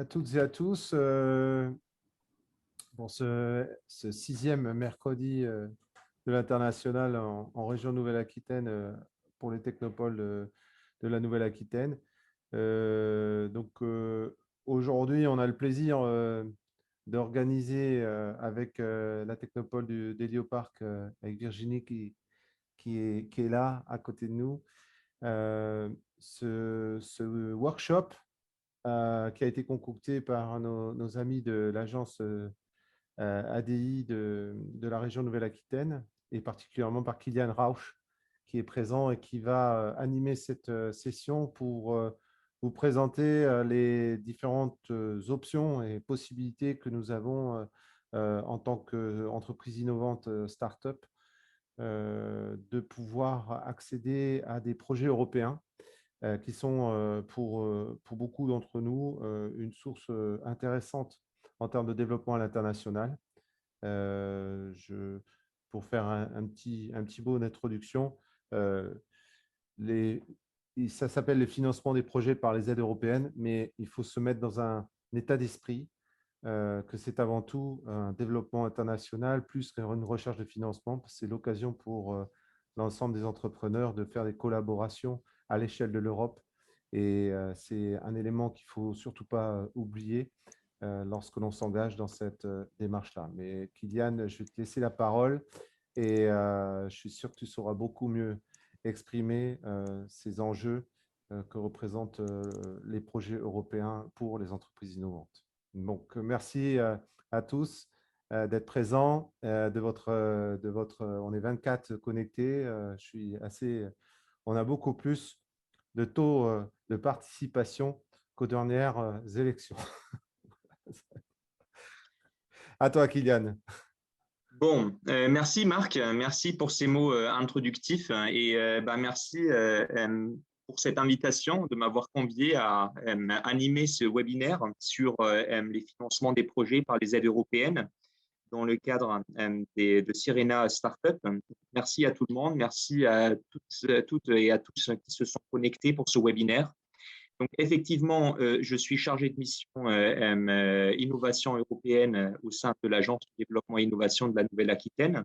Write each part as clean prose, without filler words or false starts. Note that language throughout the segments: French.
à toutes et à tous. Pour ce sixième mercredi de l'international en région Nouvelle-Aquitaine pour les technopoles de la Nouvelle-Aquitaine. Aujourd'hui, on a le plaisir d'organiser avec la technopole d'Hélioparc, avec Virginie qui est là à côté de nous, ce workshop qui a été concocté par nos amis de l'agence ADI de la région Nouvelle-Aquitaine et particulièrement par Kylian Rauch qui est présent et qui va animer cette session pour vous présenter les différentes options et possibilités que nous avons en tant qu'entreprise innovante start-up de pouvoir accéder à des projets européens qui sont pour beaucoup d'entre nous une source intéressante en termes de développement à l'international. Pour faire un petit mot d'introduction, ça s'appelle le financement des projets par les aides européennes, mais il faut se mettre dans un état d'esprit que c'est avant tout un développement international plus qu'une recherche de financement. C'est l'occasion pour l'ensemble des entrepreneurs de faire des collaborations à l'échelle de l'Europe. Et c'est un élément qu'il ne faut surtout pas oublier lorsque l'on s'engage dans cette démarche-là. Mais Kylian, je vais te laisser la parole et je suis sûr que tu sauras beaucoup mieux exprimer ces enjeux que représentent les projets européens pour les entreprises innovantes. Donc, merci à tous d'être présents, on est 24 connectés. On a beaucoup plus de taux de participation qu'aux dernières élections. À toi, Kylian. Bon, merci Marc, merci pour ces mots introductifs et merci pour cette invitation de m'avoir convié à animer ce webinaire sur les financements des projets par les aides européennes dans le cadre de Sirena Startup. Merci à tout le monde, merci à toutes et à tous qui se sont connectés pour ce webinaire. Donc, effectivement, je suis chargé de mission innovation européenne au sein de l'Agence de développement et innovation de la Nouvelle-Aquitaine.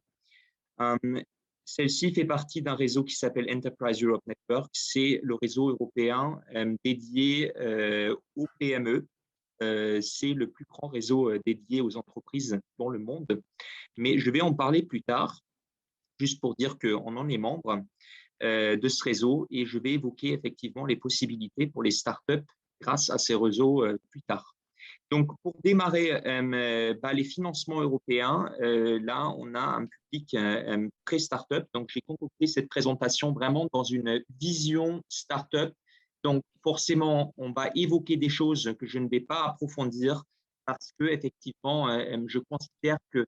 Celle-ci fait partie d'un réseau qui s'appelle Enterprise Europe Network. C'est le réseau européen dédié aux PME. C'est le plus grand réseau dédié aux entreprises dans le monde. Mais je vais en parler plus tard, juste pour dire qu'on en est membre de ce réseau et je vais évoquer effectivement les possibilités pour les startups grâce à ces réseaux plus tard. Donc, pour démarrer les financements européens, là, on a un public très startup. Donc, j'ai concocté cette présentation vraiment dans une vision startup. Donc, forcément, on va évoquer des choses que je ne vais pas approfondir parce que effectivement, je considère que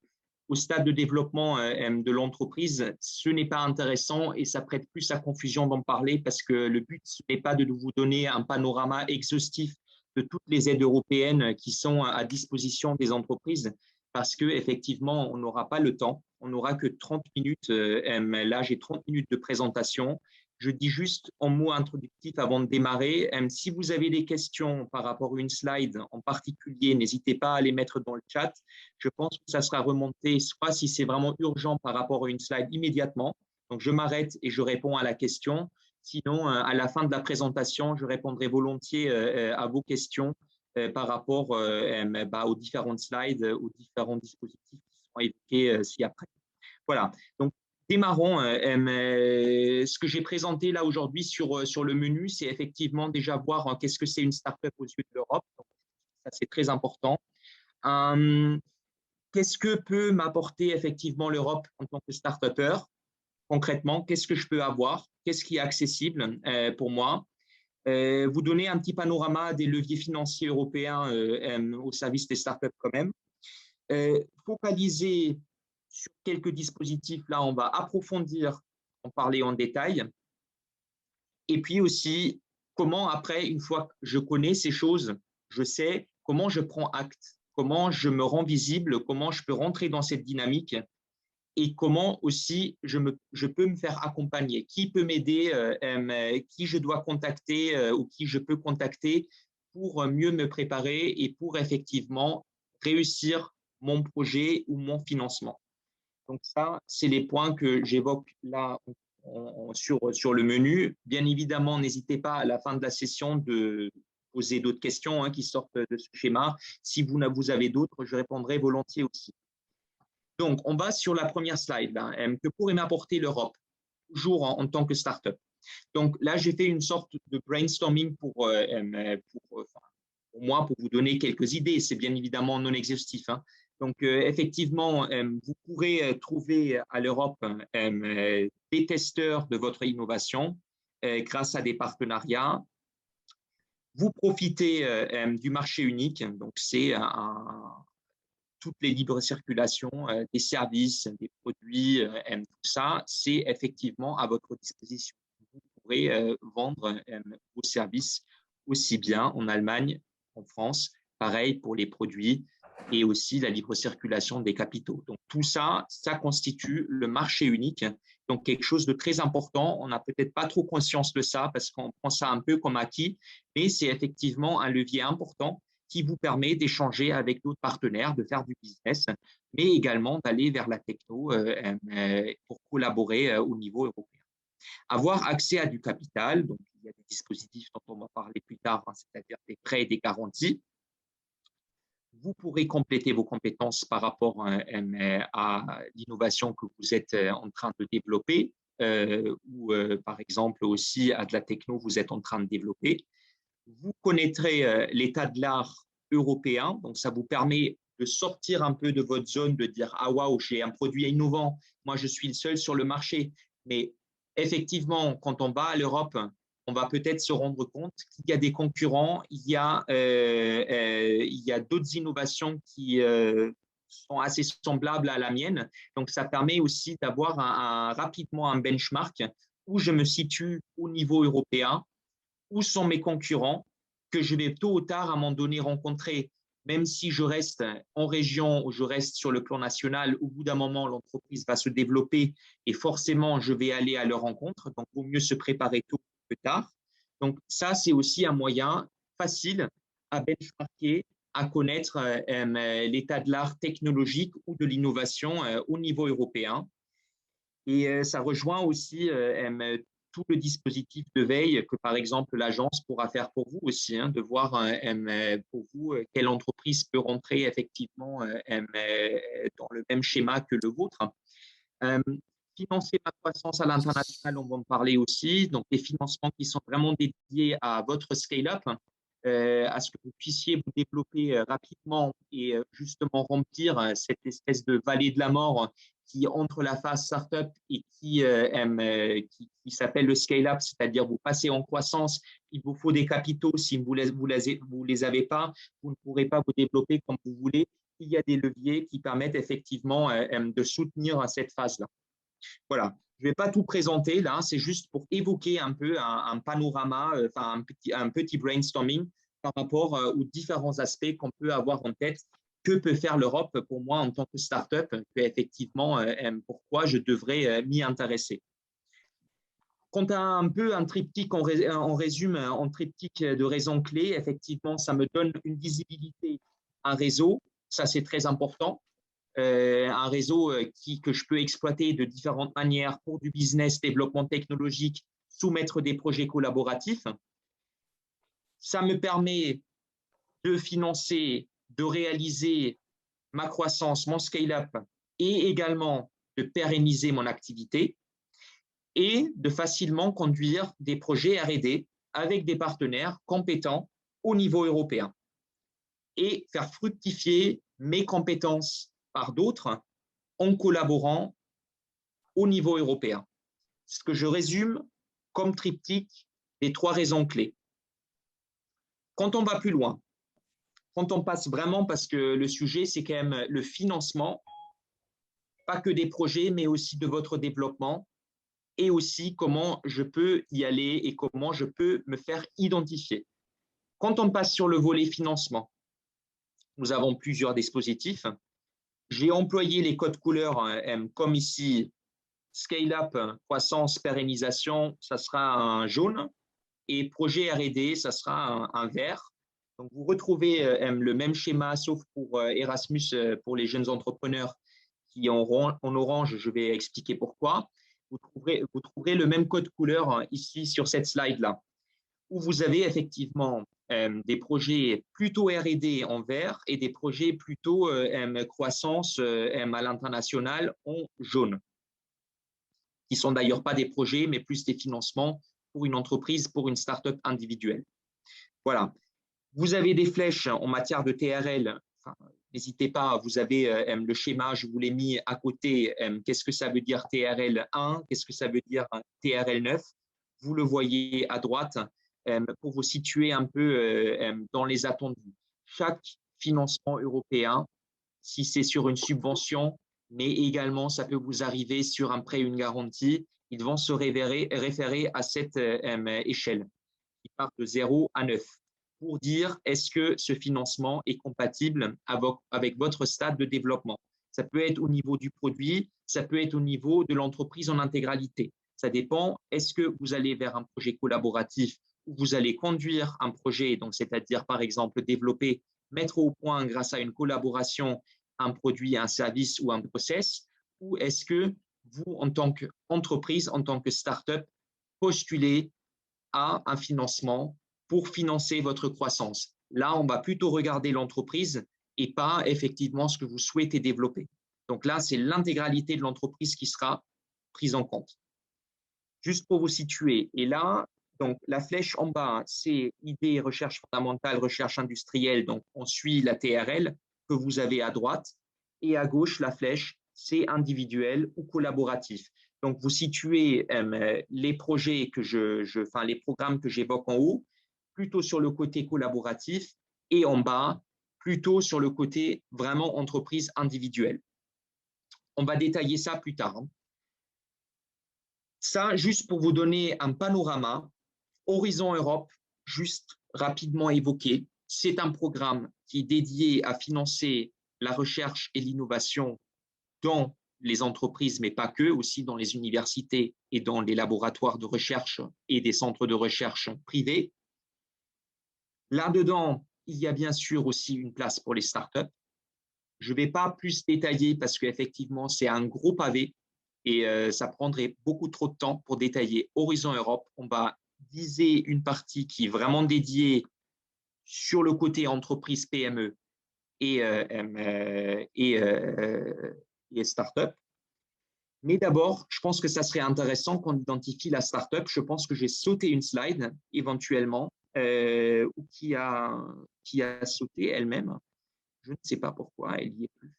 au stade de développement de l'entreprise, ce n'est pas intéressant et ça prête plus à confusion d'en parler parce que le but, ce n'est pas de vous donner un panorama exhaustif de toutes les aides européennes qui sont à disposition des entreprises parce qu'effectivement, on n'aura pas le temps. On n'aura que 30 minutes. Là, j'ai 30 minutes de présentation. Je dis juste en mots introductifs avant de démarrer. Si vous avez des questions par rapport à une slide en particulier, n'hésitez pas à les mettre dans le chat. Je pense que ça sera remonté, soit si c'est vraiment urgent par rapport à une slide immédiatement. Donc, je m'arrête et je réponds à la question. Sinon, à la fin de la présentation, je répondrai volontiers à vos questions par rapport aux différentes slides, aux différents dispositifs qui seront évoqués ci-après. Voilà. Donc, démarrons. Ce que j'ai présenté là aujourd'hui sur le menu, c'est effectivement déjà voir qu'est-ce que c'est une start-up aux yeux de l'Europe. Ça, c'est très important. Qu'est-ce que peut m'apporter effectivement l'Europe en tant que start-upper? Concrètement, qu'est-ce que je peux avoir? Qu'est-ce qui est accessible pour moi? Vous donner un petit panorama des leviers financiers européens au service des startups quand même. Focaliser sur quelques dispositifs, là, on va approfondir, en parler en détail. Et puis aussi, comment après, une fois que je connais ces choses, je sais comment je prends acte, comment je me rends visible, comment je peux rentrer dans cette dynamique et comment aussi je peux me faire accompagner. Qui peut m'aider, qui je dois contacter ou qui je peux contacter pour mieux me préparer et pour effectivement réussir mon projet ou mon financement. Donc ça, c'est les points que j'évoque là sur le menu. Bien évidemment, n'hésitez pas à la fin de la session de poser d'autres questions qui sortent de ce schéma. Si vous avez d'autres, je répondrai volontiers aussi. Donc, on va sur la première slide. Que pourrait m'apporter l'Europe, toujours en tant que start-up? Donc là, j'ai fait une sorte de brainstorming pour moi, pour vous donner quelques idées. C'est bien évidemment non exhaustif. Donc, effectivement, vous pourrez trouver à l'Europe des testeurs de votre innovation grâce à des partenariats. Vous profitez du marché unique. Donc, c'est toutes les libres circulations des services, des produits, tout ça, c'est effectivement à votre disposition. Vous pourrez vendre vos services aussi bien en Allemagne, en France, pareil pour les produits et aussi la libre circulation des capitaux. Donc tout ça, ça constitue le marché unique. Donc quelque chose de très important. On n'a peut-être pas trop conscience de ça parce qu'on prend ça un peu comme acquis, mais c'est effectivement un levier important qui vous permet d'échanger avec d'autres partenaires, de faire du business, mais également d'aller vers la techno pour collaborer au niveau européen. Avoir accès à du capital, donc il y a des dispositifs dont on va parler plus tard, c'est-à-dire des prêts et des garanties. Vous pourrez compléter vos compétences par rapport à l'innovation que vous êtes en train de développer ou par exemple aussi à de la techno que vous êtes en train de développer. Vous connaîtrez l'état de l'art européen, donc ça vous permet de sortir un peu de votre zone, de dire « Ah waouh, j'ai un produit innovant, moi je suis le seul sur le marché ». Mais effectivement, quand on va à l'Europe, on va peut-être se rendre compte qu'il y a des concurrents, il y a d'autres innovations qui sont assez semblables à la mienne. Donc, ça permet aussi d'avoir rapidement un benchmark où je me situe au niveau européen, où sont mes concurrents, que je vais tôt ou tard à un moment donné rencontrer. Même si je reste en région ou je reste sur le plan national, au bout d'un moment, l'entreprise va se développer et forcément, je vais aller à leur rencontre. Donc, il vaut mieux se préparer tôt que tard. Donc, ça, c'est aussi un moyen facile à benchmarker, à connaître l'état de l'art technologique ou de l'innovation au niveau européen. Et ça rejoint aussi tout le dispositif de veille que, par exemple, l'agence pourra faire pour vous aussi, de voir pour vous quelle entreprise peut rentrer effectivement dans le même schéma que le vôtre. Financer la croissance à l'international, on va en parler aussi. Donc, les financements qui sont vraiment dédiés à votre scale-up, à ce que vous puissiez vous développer rapidement et justement remplir cette espèce de vallée de la mort qui entre la phase startup et qui s'appelle le scale-up, c'est-à-dire vous passez en croissance, il vous faut des capitaux. Si vous les avez pas, vous ne pourrez pas vous développer comme vous voulez. Il y a des leviers qui permettent effectivement de soutenir cette phase-là. Voilà, je ne vais pas tout présenter là, c'est juste pour évoquer un peu un panorama, un petit brainstorming par rapport aux différents aspects qu'on peut avoir en tête. Que peut faire l'Europe pour moi en tant que start-up, effectivement, pourquoi je devrais m'y intéresser. Quant à un peu un triptyque, on résume en triptyque de raisons clés, effectivement, ça me donne une visibilité, un réseau, ça c'est très important. Un réseau que je peux exploiter de différentes manières pour du business, développement technologique, soumettre des projets collaboratifs. Ça me permet de financer, de réaliser ma croissance, mon scale-up et également de pérenniser mon activité et de facilement conduire des projets R&D avec des partenaires compétents au niveau européen et faire fructifier mes compétences par d'autres en collaborant au niveau européen. Ce que je résume comme triptyque des 3 raisons clés. Quand on va plus loin, quand on passe vraiment, parce que le sujet, c'est quand même le financement, pas que des projets, mais aussi de votre développement, et aussi comment je peux y aller et comment je peux me faire identifier. Quand on passe sur le volet financement, nous avons plusieurs dispositifs. J'ai employé les codes couleurs comme ici, scale-up, croissance, pérennisation, ça sera un jaune, et projet R&D, ça sera un vert. Donc, vous retrouvez le même schéma, sauf pour Erasmus, pour les jeunes entrepreneurs qui en orange, je vais expliquer pourquoi. Vous trouverez le même code couleur ici sur cette slide-là, où vous avez effectivement des projets plutôt R&D en vert et des projets plutôt croissance à l'international en jaune, qui sont d'ailleurs pas des projets, mais plus des financements pour une entreprise, pour une start-up individuelle. Voilà. Vous avez des flèches en matière de TRL. Enfin, n'hésitez pas, vous avez le schéma, je vous l'ai mis à côté. Qu'est-ce que ça veut dire TRL 1? Qu'est-ce que ça veut dire TRL 9? Vous le voyez à droite pour vous situer un peu dans les attendus. Chaque financement européen, si c'est sur une subvention, mais également ça peut vous arriver sur un prêt, une garantie, ils vont se référer à cette échelle qui part de 0 à 9 pour dire est-ce que ce financement est compatible avec votre stade de développement. Ça peut être au niveau du produit, ça peut être au niveau de l'entreprise en intégralité. Ça dépend, est-ce que vous allez vers un projet collaboratif où vous allez conduire un projet, donc c'est-à-dire par exemple développer, mettre au point grâce à une collaboration un produit, un service ou un process, ou est-ce que vous, en tant qu'entreprise, en tant que start-up, postulez à un financement pour financer votre croissance. Là, on va plutôt regarder l'entreprise et pas effectivement ce que vous souhaitez développer. Donc là, c'est l'intégralité de l'entreprise qui sera prise en compte. Juste pour vous situer, et là, donc la flèche en bas, c'est idée, recherche fondamentale, recherche industrielle, donc on suit la TRL que vous avez à droite, et à gauche, la flèche, c'est individuel ou collaboratif. Donc, vous situez les projets les programmes que j'évoque en haut, plutôt sur le côté collaboratif, et en bas, plutôt sur le côté vraiment entreprise individuelle. On va détailler ça plus tard. Ça, juste pour vous donner un panorama, Horizon Europe, juste rapidement évoqué, c'est un programme qui est dédié à financer la recherche et l'innovation dans les entreprises, mais pas que, aussi dans les universités et dans les laboratoires de recherche et des centres de recherche privés. Là-dedans, il y a bien sûr aussi une place pour les startups. Je ne vais pas plus détailler parce qu'effectivement, c'est un gros pavé et ça prendrait beaucoup trop de temps pour détailler Horizon Europe. On va viser une partie qui est vraiment dédiée sur le côté entreprise PME et start-up. Mais d'abord, je pense que ça serait intéressant qu'on identifie la start-up. Je pense que j'ai sauté une slide éventuellement qui a sauté elle-même. Je ne sais pas pourquoi, elle n'y est plus.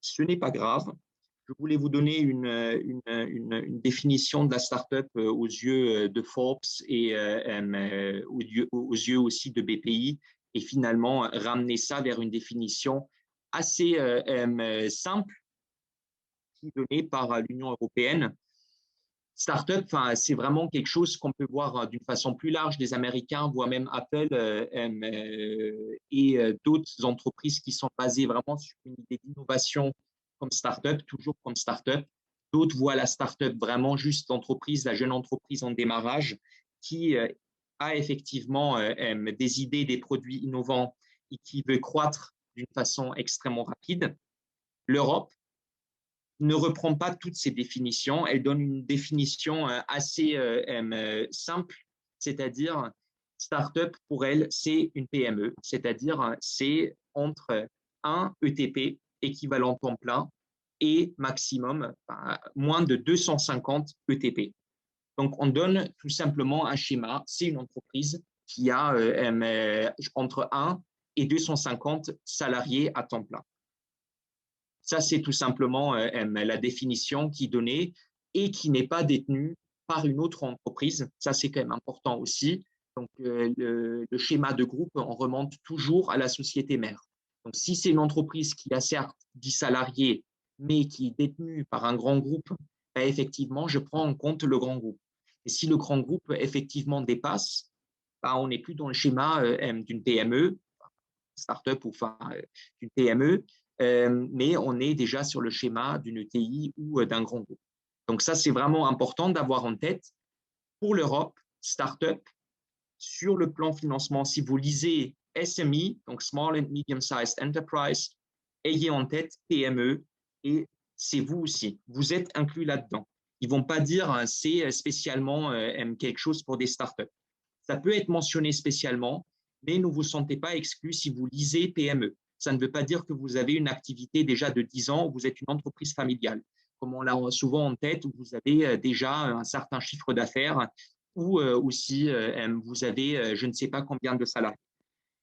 Ce n'est pas grave. Je voulais vous donner une définition de la start-up aux yeux de Forbes et aux yeux aussi de BPI et finalement ramener ça vers une définition assez simple qui est donnée par l'Union européenne. Startup, c'est vraiment quelque chose qu'on peut voir d'une façon plus large des Américains, voire même Apple et d'autres entreprises qui sont basées vraiment sur une idée d'innovation comme startup, toujours comme startup. D'autres voient la startup vraiment juste l'entreprise, la jeune entreprise en démarrage qui a effectivement des idées, des produits innovants et qui veut croître d'une façon extrêmement rapide. L'Europe ne reprend pas toutes ces définitions. Elle donne une définition assez simple, c'est-à-dire start-up pour elle, c'est une PME, c'est-à-dire c'est entre 1 ETP, équivalent temps plein, et maximum moins de 250 ETP. Donc, on donne tout simplement un schéma. C'est une entreprise qui a entre 1 et 250 salariés à temps plein. Ça, c'est tout simplement la définition qui est donnée et qui n'est pas détenue par une autre entreprise. Ça, c'est quand même important aussi. Donc, le schéma de groupe, on remonte toujours à la société mère. Donc, si c'est une entreprise qui a certes 10 salariés, mais qui est détenue par un grand groupe, ben, effectivement, je prends en compte le grand groupe. Et si le grand groupe, effectivement, dépasse, ben, on n'est plus dans le schéma d'une PME, start-up ou d'une PME, mais on est déjà sur le schéma d'une ETI ou d'un grand groupe. Donc ça, c'est vraiment important d'avoir en tête pour l'Europe, start-up, sur le plan financement, si vous lisez SME, donc Small and Medium-Sized Enterprise, ayez en tête PME et c'est vous aussi. Vous êtes inclus là-dedans. Ils ne vont pas dire c'est spécialement quelque chose pour des startups. Ça peut être mentionné spécialement, mais ne vous sentez pas exclu si vous lisez PME. Ça ne veut pas dire que vous avez une activité déjà de 10 ans ou vous êtes une entreprise familiale, comme on l'a souvent en tête, où vous avez déjà un certain chiffre d'affaires ou aussi vous avez je ne sais pas combien de salariés.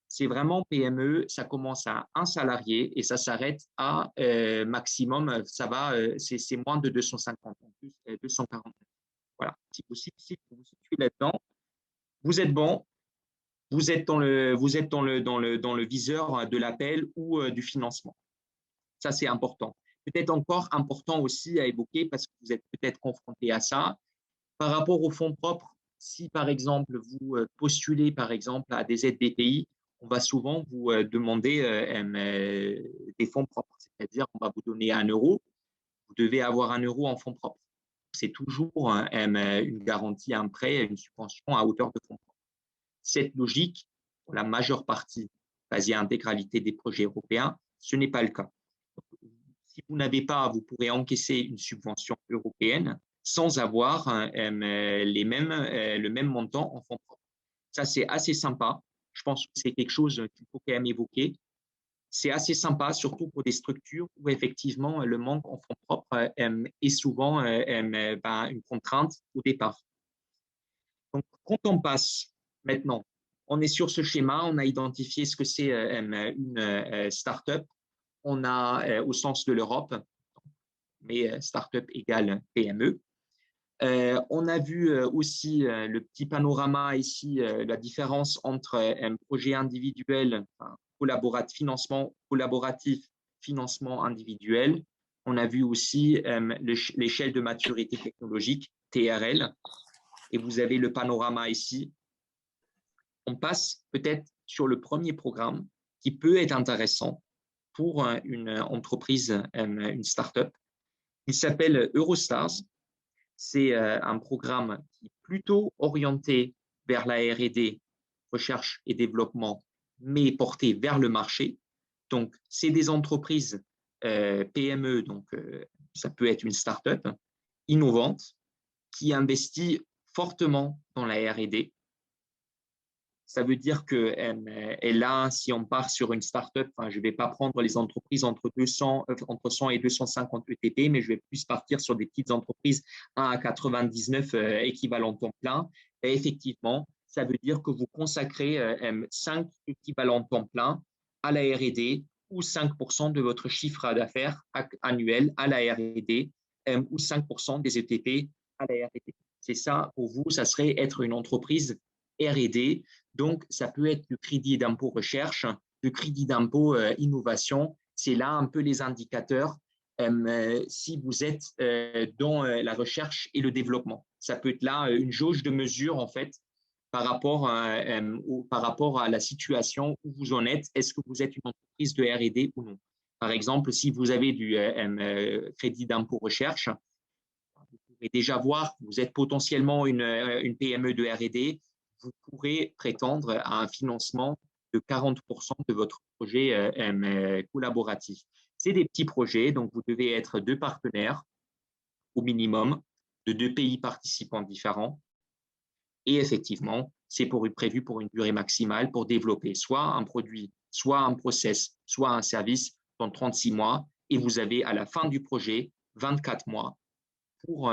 C'est vraiment PME, ça commence à un salarié et ça s'arrête à maximum, ça va, c'est moins de 250, en plus 240. Voilà. Si vous situez là-dedans, vous êtes bon, vous êtes dans le viseur de l'appel ou du financement. Ça, c'est important. Peut-être encore important aussi à évoquer parce que vous êtes peut-être confronté à ça. Par rapport aux fonds propres, si par exemple vous postulez par exemple à des aides BPI, on va souvent vous demander des fonds propres. C'est-à-dire qu'on va vous donner 1 euro, vous devez avoir 1 euro en fonds propres. C'est toujours une garantie, un prêt, une subvention à hauteur de fonds propres. Cette logique, pour la majeure partie, quasi intégralité des projets européens, ce n'est pas le cas. Donc, si vous n'avez pas, vous pourrez encaisser une subvention européenne sans avoir le même montant en fonds propres. Ça, c'est assez sympa. Je pense que c'est quelque chose qu'il faut quand même évoquer. C'est assez sympa, surtout pour des structures où effectivement le manque en fonds propres est souvent une contrainte au départ. Donc, quand on passe maintenant, on est sur ce schéma, on a identifié ce que c'est une start-up. On a au sens de l'Europe, mais start-up égale PME. On a vu aussi le petit panorama ici, la différence entre un projet individuel, financement collaboratif, financement individuel. On a vu aussi l'échelle de maturité technologique, TRL, et vous avez le panorama ici. On passe peut-être sur le premier programme qui peut être intéressant pour une entreprise, une start-up. Il s'appelle Eurostars. C'est un programme qui est plutôt orienté vers la R&D, recherche et développement, mais porté vers le marché. Donc, c'est des entreprises PME, donc ça peut être une start-up innovante qui investit fortement dans la R&D. Ça veut dire qu'elle a, si on part sur une start-up, je ne vais pas prendre les entreprises entre 100 et 250 ETP, mais je vais plus partir sur des petites entreprises 1 à 99 équivalents temps plein. Et effectivement, ça veut dire que vous consacrez 5 équivalents temps plein à la R&D ou 5% de votre chiffre d'affaires annuel à la R&D ou 5% des ETP à la R&D. C'est ça, pour vous, ça serait être une entreprise R&D. Donc, ça peut être du crédit d'impôt recherche, du crédit d'impôt innovation. C'est là un peu les indicateurs si vous êtes dans la recherche et le développement. Ça peut être là une jauge de mesure, en fait, par rapport à la situation où vous en êtes. Est-ce que vous êtes une entreprise de R&D ou non? Par exemple, si vous avez du crédit d'impôt recherche, vous pouvez déjà voir, vous êtes potentiellement une PME de R&D, vous pourrez prétendre à un financement de 40% de votre projet collaboratif. C'est des petits projets, donc vous devez être 2 partenaires au minimum de 2 pays participants différents. Et effectivement, c'est prévu pour une durée maximale pour développer soit un produit, soit un process, soit un service dans 36 mois. Et vous avez à la fin du projet 24 mois pour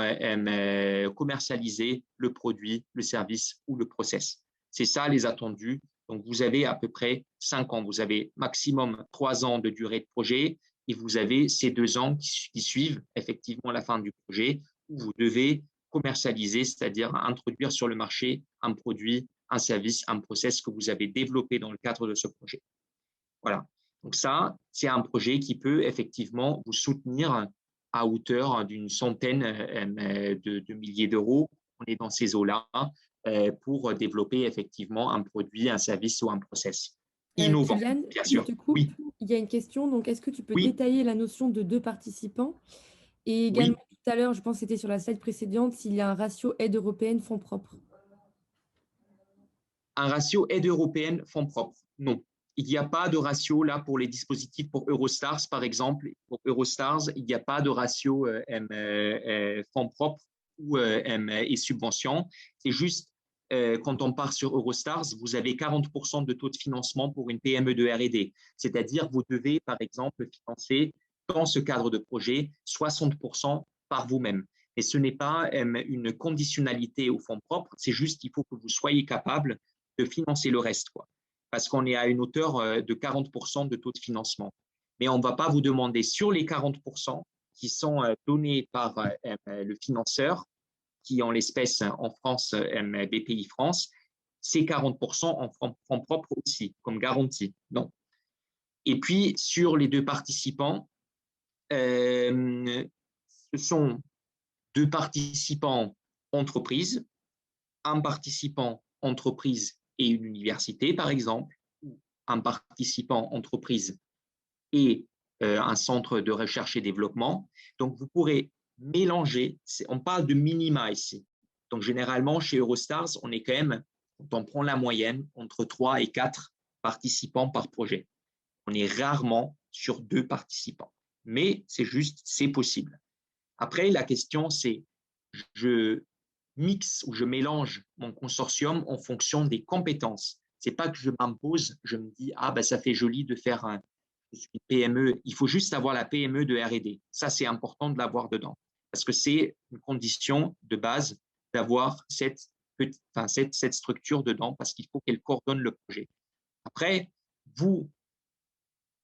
commercialiser le produit, le service ou le process. C'est ça les attendus. Donc, vous avez à peu près 5 ans. Vous avez maximum 3 ans de durée de projet et vous avez ces 2 ans qui suivent effectivement la fin du projet où vous devez commercialiser, c'est-à-dire introduire sur le marché un produit, un service, un process que vous avez développé dans le cadre de ce projet. Voilà. Donc ça, c'est un projet qui peut effectivement vous soutenir à hauteur d'une centaine de milliers d'euros. On est dans ces eaux-là pour développer effectivement un produit, un service ou un process innovant, Kylian, bien je sûr. te coupe. Oui, Il y a une question. Donc, est-ce que tu peux oui, détailler la notion de 2 participants? Et oui. également, tout à l'heure, je pense que c'était sur la slide précédente, s'il y a un ratio aide européenne fonds propres. Un ratio aide européenne, fonds propres, non. Il n'y a pas de ratio là pour les dispositifs pour Eurostars, par exemple. Pour Eurostars, il n'y a pas de ratio fonds propres et subventions. C'est juste quand on part sur Eurostars, vous avez 40% de taux de financement pour une PME de R&D. C'est-à-dire, vous devez, par exemple, financer dans ce cadre de projet 60% par vous-même. Et ce n'est pas une conditionnalité au fonds propres, c'est juste qu'il faut que vous soyez capable de financer le reste, quoi. Parce qu'on est à une hauteur de 40% de taux de financement. Mais on ne va pas vous demander sur les 40% qui sont donnés par le financeur, qui en l'espèce en France, BPI France, c'est 40% en fonds propres aussi, comme garantie. Non. Et puis, sur les deux participants, ce sont deux participants entreprises, un participant entreprise et une université, par exemple, ou un participant entreprise et un centre de recherche et développement. Donc, vous pourrez mélanger, on parle de minima ici. Donc, généralement, chez Eurostars, on est quand même, quand on prend la moyenne, entre 3 et 4 participants par projet. On est rarement sur 2 participants. Mais c'est juste, c'est possible. Après, la question, c'est, je mixe ou je mélange mon consortium en fonction des compétences. Ce n'est pas que je m'impose, je me dis, ah ben ça fait joli de faire une PME. Il faut juste avoir la PME de R&D. Ça, c'est important de l'avoir dedans. Parce que c'est une condition de base d'avoir cette structure dedans, parce qu'il faut qu'elle coordonne le projet. Après, vous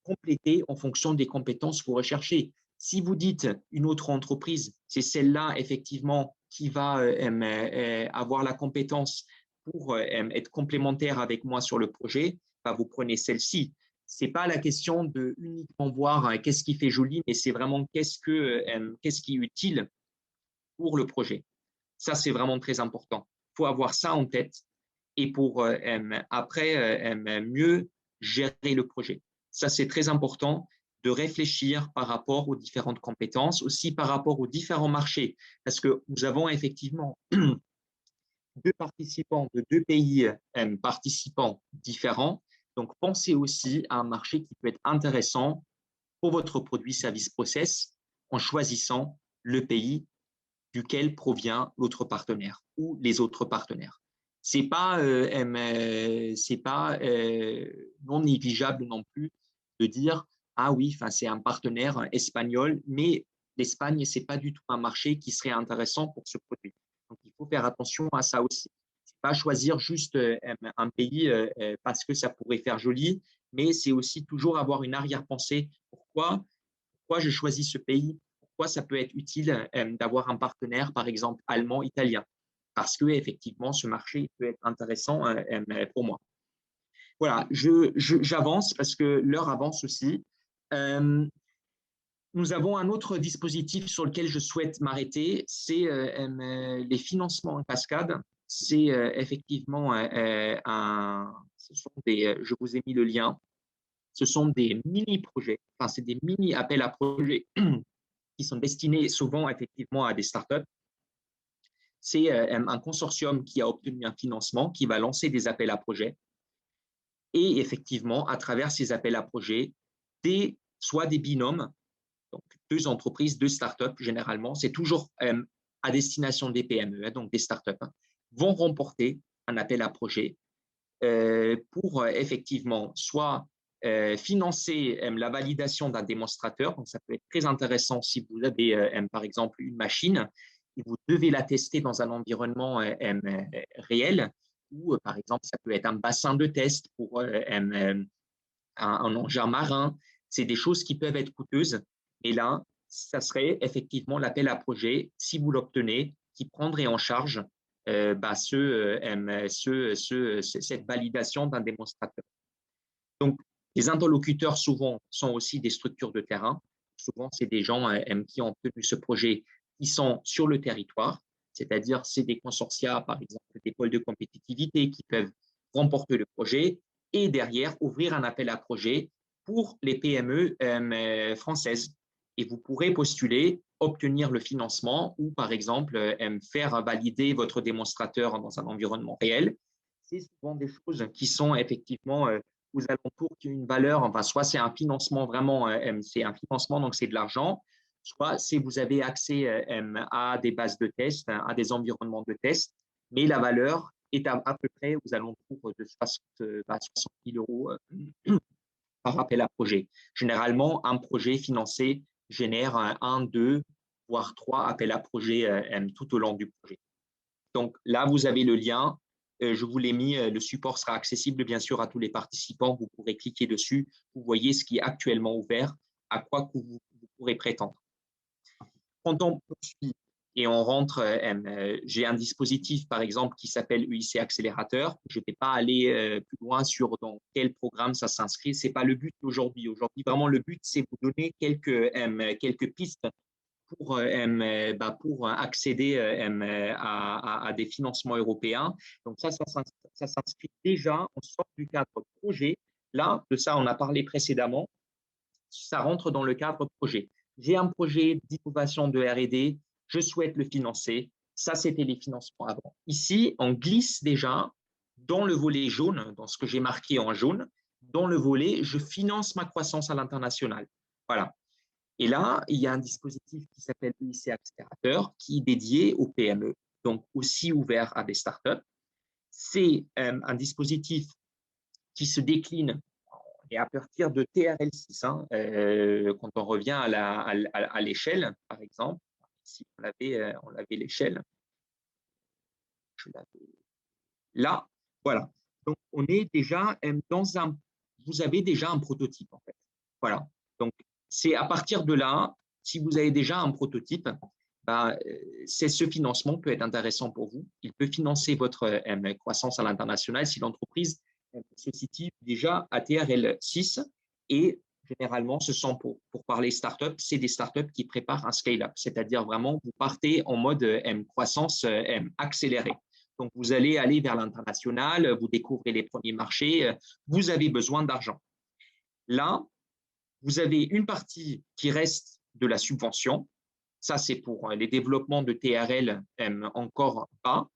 complétez en fonction des compétences que vous recherchez. Si vous dites une autre entreprise, c'est celle-là, effectivement, qui va avoir la compétence pour être complémentaire avec moi sur le projet, bah, vous prenez celle-ci. Ce n'est pas la question de uniquement voir qu'est-ce qui fait joli, mais c'est vraiment qu'est-ce qui est utile pour le projet. Ça, c'est vraiment très important. Il faut avoir ça en tête et pour après mieux gérer le projet. Ça, c'est très important de réfléchir par rapport aux différentes compétences, aussi par rapport aux différents marchés, parce que nous avons effectivement 2 participants de 2 pays participants différents. Donc, pensez aussi à un marché qui peut être intéressant pour votre produit service process en choisissant le pays duquel provient l'autre partenaire ou les autres partenaires. C'est pas non négligeable non plus de dire ah oui, c'est un partenaire espagnol, mais l'Espagne, c'est pas du tout un marché qui serait intéressant pour ce produit. Donc, il faut faire attention à ça aussi. C'est pas choisir juste un pays parce que ça pourrait faire joli, mais c'est aussi toujours avoir une arrière-pensée. Pourquoi je choisis ce pays? Pourquoi ça peut être utile d'avoir un partenaire, par exemple, allemand, italien? Parce que effectivement, ce marché peut être intéressant pour moi. Voilà, j'avance parce que l'heure avance aussi. Nous avons un autre dispositif sur lequel je souhaite m'arrêter, c'est les financements en cascade. C'est effectivement ce sont je vous ai mis le lien, ce sont des mini-projets, c'est des mini-appels à projets qui sont destinés souvent effectivement à des startups. C'est un consortium qui a obtenu un financement, qui va lancer des appels à projets. Et effectivement, à travers ces appels à projets, soit des binômes, donc 2 entreprises, 2 startups généralement, c'est toujours à destination des PME, donc des startups, vont remporter un appel à projet pour effectivement soit financer la validation d'un démonstrateur. Donc, ça peut être très intéressant si vous avez, par exemple, une machine et vous devez la tester dans un environnement réel, ou, par exemple, ça peut être un bassin de test pour un engin marin. C'est des choses qui peuvent être coûteuses. Et là, ça serait effectivement l'appel à projet, si vous l'obtenez, qui prendrait en charge cette validation d'un démonstrateur. Donc, les interlocuteurs, souvent, sont aussi des structures de terrain. Souvent, c'est des gens qui ont obtenu ce projet, qui sont sur le territoire, c'est-à-dire c'est des consortia, par exemple, des pôles de compétitivité qui peuvent remporter le projet et derrière ouvrir un appel à projet pour les PME françaises. Et vous pourrez postuler, obtenir le financement ou, par exemple, faire valider votre démonstrateur dans un environnement réel. c'est souvent des choses qui sont effectivement aux alentours qui ont une valeur, enfin, soit c'est un financement vraiment, c'est un financement, donc c'est de l'argent, soit c'est vous avez accès à des bases de test, à des environnements de test, mais la valeur est à peu près aux alentours de 60 000 euros par appel à projet. Généralement, un projet financé génère un, deux, voire trois appels à projet tout au long du projet. Donc là, vous avez le lien. Je vous l'ai mis. Le support sera accessible, bien sûr, à tous les participants. Vous pourrez cliquer dessus. Vous voyez ce qui est actuellement ouvert, à quoi vous pourrez prétendre. Quand on poursuit et on rentre, j'ai un dispositif, par exemple, qui s'appelle UIC Accélérateur. Je ne vais pas aller plus loin sur dans quel programme ça s'inscrit. Ce n'est pas le but aujourd'hui. Aujourd'hui, vraiment, le but, c'est vous donner quelques pistes pour accéder à des financements européens. Donc ça s'inscrit déjà, on sort du cadre projet. Là, de ça, on a parlé précédemment. Ça rentre dans le cadre projet. J'ai un projet d'innovation de R&D, je souhaite le financer. Ça, c'était les financements avant. Ici, on glisse déjà dans le volet jaune, dans ce que j'ai marqué en jaune, dans le volet « Je finance ma croissance à l'international ». Voilà. Et là, il y a un dispositif qui s'appelle UIC Accélérateur qui est dédié aux PME, donc aussi ouvert à des startups. C'est un dispositif qui se décline et à partir de TRL6, quand on revient à l'échelle, par exemple, ici on l'avait l'échelle, là, voilà. Donc on est déjà vous avez déjà un prototype en fait. Voilà. Donc c'est à partir de là, si vous avez déjà un prototype, ce financement peut être intéressant pour vous. Il peut financer votre croissance à l'international si l'entreprise se situe déjà à TRL6 et généralement, ce sont pour parler start-up, c'est des startups qui préparent un scale-up, c'est-à-dire vraiment vous partez en mode croissance accélérée. Donc, vous allez aller vers l'international, vous découvrez les premiers marchés, vous avez besoin d'argent. Là, vous avez une partie qui reste de la subvention. Ça, c'est pour les développements de TRL encore bas.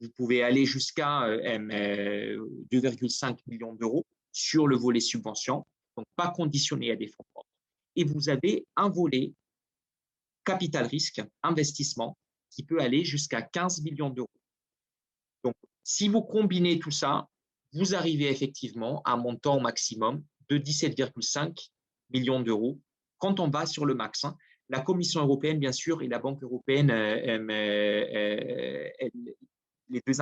Vous pouvez aller jusqu'à 2,5 millions d'euros sur le volet subvention, donc pas conditionné à des fonds propres. Et vous avez un volet capital risque, investissement, qui peut aller jusqu'à 15 millions d'euros. Donc, si vous combinez tout ça, vous arrivez effectivement à un montant maximum de 17,5 millions d'euros quand on va sur le max. La Commission européenne, bien sûr, et la Banque européenne, les deux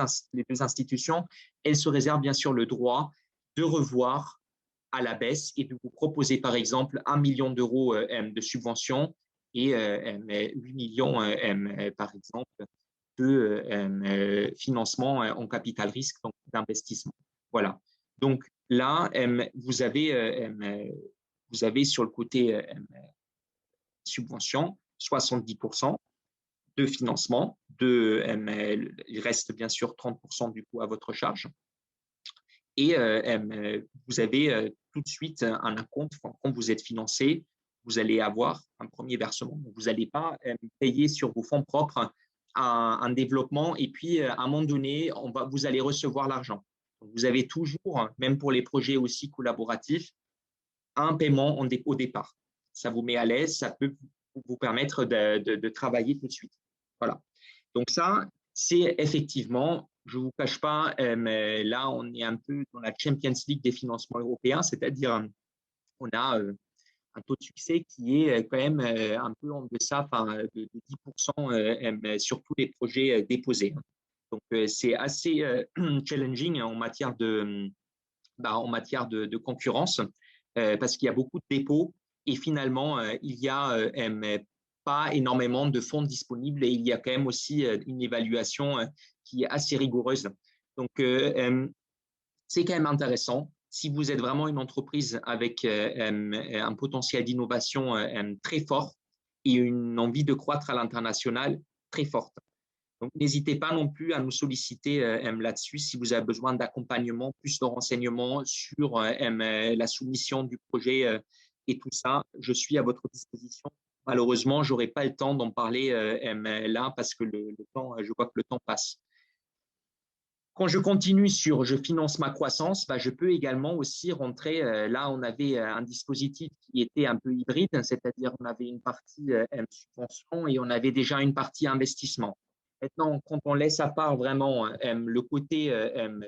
institutions, elles se réservent bien sûr le droit de revoir à la baisse et de vous proposer, par exemple, 1 million d'euros de subventions et 8 millions, par exemple, de financement en capital risque, donc d'investissement. Voilà. Donc là, vous avez sur le côté subvention 70% de financement, il reste bien sûr 30% du coup à votre charge. Et vous avez tout de suite un acompte. Quand vous êtes financé, vous allez avoir un premier versement. Vous n'allez pas payer sur vos fonds propres un développement et puis à un moment donné, vous allez recevoir l'argent. Vous avez toujours, même pour les projets aussi collaboratifs, un paiement au départ. Ça vous met à l'aise, ça peut vous permettre de travailler tout de suite. Voilà. Donc ça, c'est effectivement, je ne vous cache pas, mais là, on est un peu dans la Champions League des financements européens, c'est-à-dire on a un taux de succès qui est quand même un peu en deçà de 10% sur tous les projets déposés. Donc, c'est assez challenging en matière de concurrence parce qu'il y a beaucoup de dépôts et finalement, il y a pas énormément de fonds disponibles et il y a quand même aussi une évaluation qui est assez rigoureuse. Donc, c'est quand même intéressant. Si vous êtes vraiment une entreprise avec un potentiel d'innovation très fort et une envie de croître à l'international très forte. Donc, n'hésitez pas non plus à nous solliciter là-dessus si vous avez besoin d'accompagnement, plus de renseignements sur la soumission du projet et tout ça. Je suis à votre disposition. Malheureusement, je n'aurai pas le temps d'en parler là parce que le temps, je vois que le temps passe. Quand je continue sur je finance ma croissance, je peux également aussi rentrer. Là, on avait un dispositif qui était un peu hybride, c'est-à-dire on avait une partie subvention et on avait déjà une partie investissement. Maintenant, quand on laisse à part vraiment le côté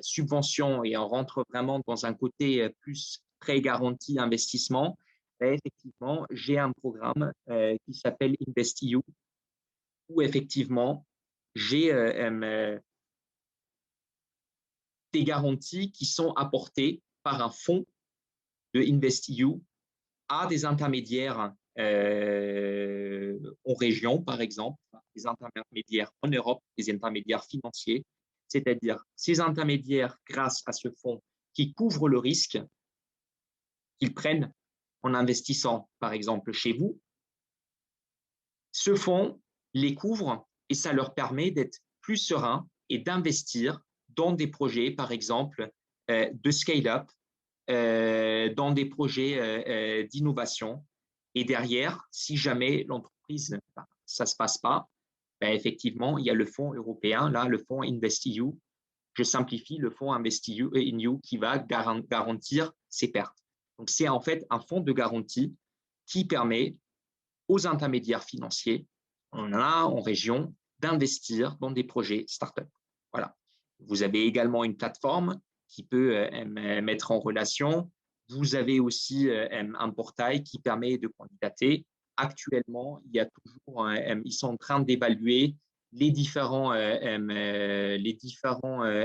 subvention et on rentre vraiment dans un côté plus prêt garanti investissement, effectivement, j'ai un programme qui s'appelle InvestEU où effectivement, j'ai des garanties qui sont apportées par un fonds de InvestEU à des intermédiaires en région, par exemple, des intermédiaires en Europe, des intermédiaires financiers, c'est-à-dire ces intermédiaires, grâce à ce fonds qui couvre le risque qu'ils prennent en investissant, par exemple, chez vous, ce fonds les couvre et ça leur permet d'être plus sereins et d'investir dans des projets, par exemple, de scale-up, dans des projets d'innovation. Et derrière, si jamais l'entreprise, ça ne se passe pas, effectivement, il y a le fonds européen, là, le fonds InvestEU. Je simplifie, le fonds InvestEU qui va garantir ses pertes. Donc, c'est en fait un fonds de garantie qui permet aux intermédiaires financiers, on en a en région, d'investir dans des projets start-up. Voilà. Vous avez également une plateforme qui peut mettre en relation. Vous avez aussi un portail qui permet de candidater. Actuellement, il y a toujours, ils sont en train d'évaluer les différents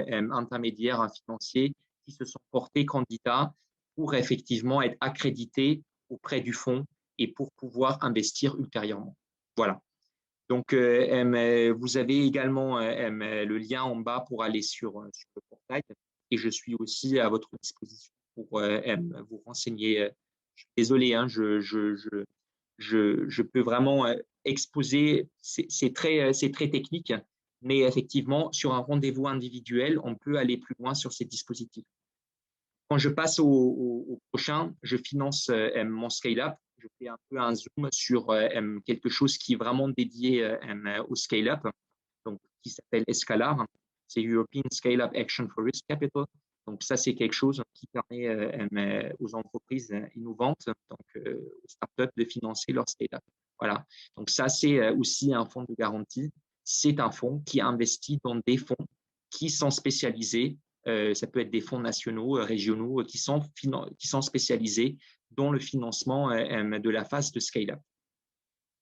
intermédiaires financiers qui se sont portés candidats pour effectivement être accrédités auprès du fonds et pour pouvoir investir ultérieurement. Voilà. Donc, vous avez également le lien en bas pour aller sur le portail et je suis aussi à votre disposition pour vous renseigner. Je suis désolé, hein, je peux vraiment exposer, c'est très technique, mais effectivement, sur un rendez-vous individuel, on peut aller plus loin sur ces dispositifs. Quand je passe au prochain, je finance mon scale-up. Je fais un peu un zoom sur quelque chose qui est vraiment dédié au scale-up, donc qui s'appelle Escalar. C'est European Scale-up Action for Risk Capital. Donc ça, c'est quelque chose qui permet aux entreprises innovantes, donc aux startups, de financer leur scale-up. Voilà. Donc ça, c'est aussi un fonds de garantie. C'est un fonds qui investit dans des fonds qui sont spécialisés. Ça peut être des fonds nationaux, régionaux, qui sont spécialisés dans le financement de la phase de scale-up.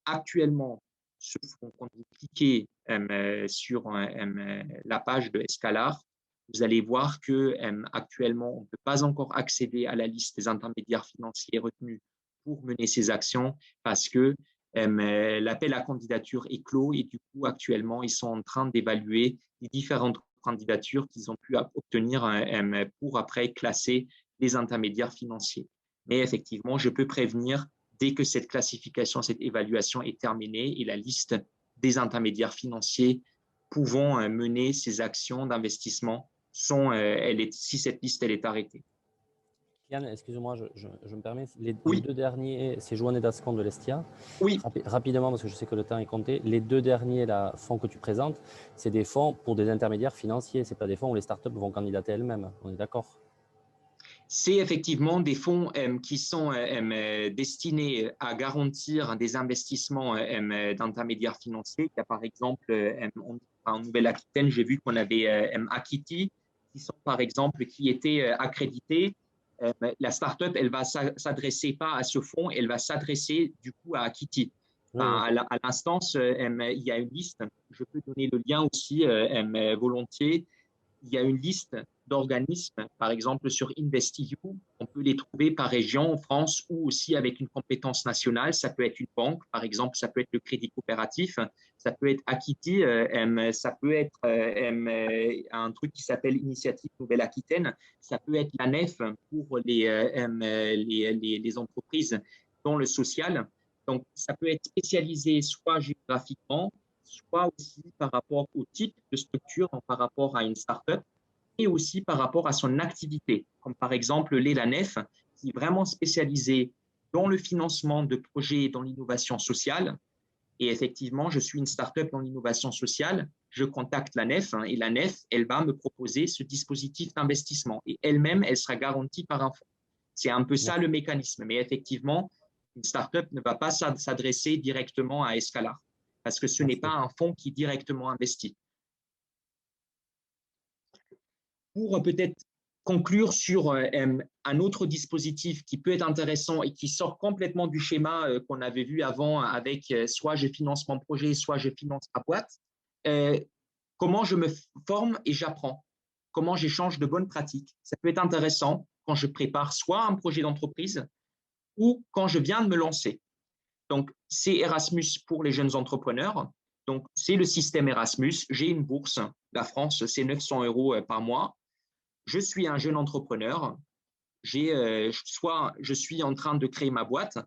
Actuellement, ce fonds, quand vous cliquez sur la page de Escalar, vous allez voir qu'actuellement, on ne peut pas encore accéder à la liste des intermédiaires financiers retenus pour mener ces actions parce que l'appel à candidature est clos et du coup, actuellement, ils sont en train d'évaluer les différentes candidatures qu'ils ont pu obtenir pour après classer les intermédiaires financiers. Mais effectivement, je peux prévenir dès que cette classification, cette évaluation est terminée et la liste des intermédiaires financiers pouvant mener ces actions d'investissement, si cette liste elle est arrêtée. Yann, excuse-moi, je me permets. Les Oui. deux derniers, c'est Joanne et Dascon de l'Estia. Oui. Rapidement, parce que je sais que le temps est compté. Les deux derniers fonds que tu présentes, c'est des fonds pour des intermédiaires financiers. Ce n'est pas des fonds où les startups vont candidater elles-mêmes. On est d'accord? C'est effectivement des fonds qui sont destinés à garantir des investissements d'intermédiaires financiers. Il y a par exemple, en Nouvelle-Aquitaine, j'ai vu qu'on avait Akiti, qui sont par exemple, qui étaient accrédités. La start-up, elle va s'adresser pas à ce fonds, elle va s'adresser du coup à Akiti. Enfin, à l'instance, il y a une liste, je peux donner le lien aussi volontiers. Il y a une liste d'organismes, par exemple sur InvestEU, on peut les trouver par région en France ou aussi avec une compétence nationale. Ça peut être une banque, par exemple, ça peut être le Crédit Coopératif, ça peut être Akiti, ça peut être un truc qui s'appelle Initiative Nouvelle-Aquitaine, ça peut être la NEF pour les entreprises dans le social. Donc, ça peut être spécialisé soit géographiquement, soit aussi par rapport au type de structure, donc par rapport à une start-up, et aussi par rapport à son activité, comme par exemple l'ELANEF, qui est vraiment spécialisé dans le financement de projets dans l'innovation sociale, Et effectivement, je suis une start-up dans l'innovation sociale. Je contacte la NEF et la NEF, elle va me proposer ce dispositif d'investissement. Et elle-même, elle sera garantie par un fonds. C'est un peu ça le mécanisme. Mais effectivement, une start-up ne va pas s'adresser directement à Escalar parce que ce n'est pas un fonds qui directement investit. Pour peut-être conclure sur un autre dispositif qui peut être intéressant et qui sort complètement du schéma qu'on avait vu avant avec soit je finance mon projet, soit je finance ma boîte, comment je me forme et j'apprends, comment j'échange de bonnes pratiques. Ça peut être intéressant quand je prépare soit un projet d'entreprise ou quand je viens de me lancer. Donc, c'est Erasmus pour les jeunes entrepreneurs. Donc, c'est le système Erasmus. J'ai une bourse. La France, c'est 900 € par mois. Je suis un jeune entrepreneur. Soit je suis en train de créer ma boîte,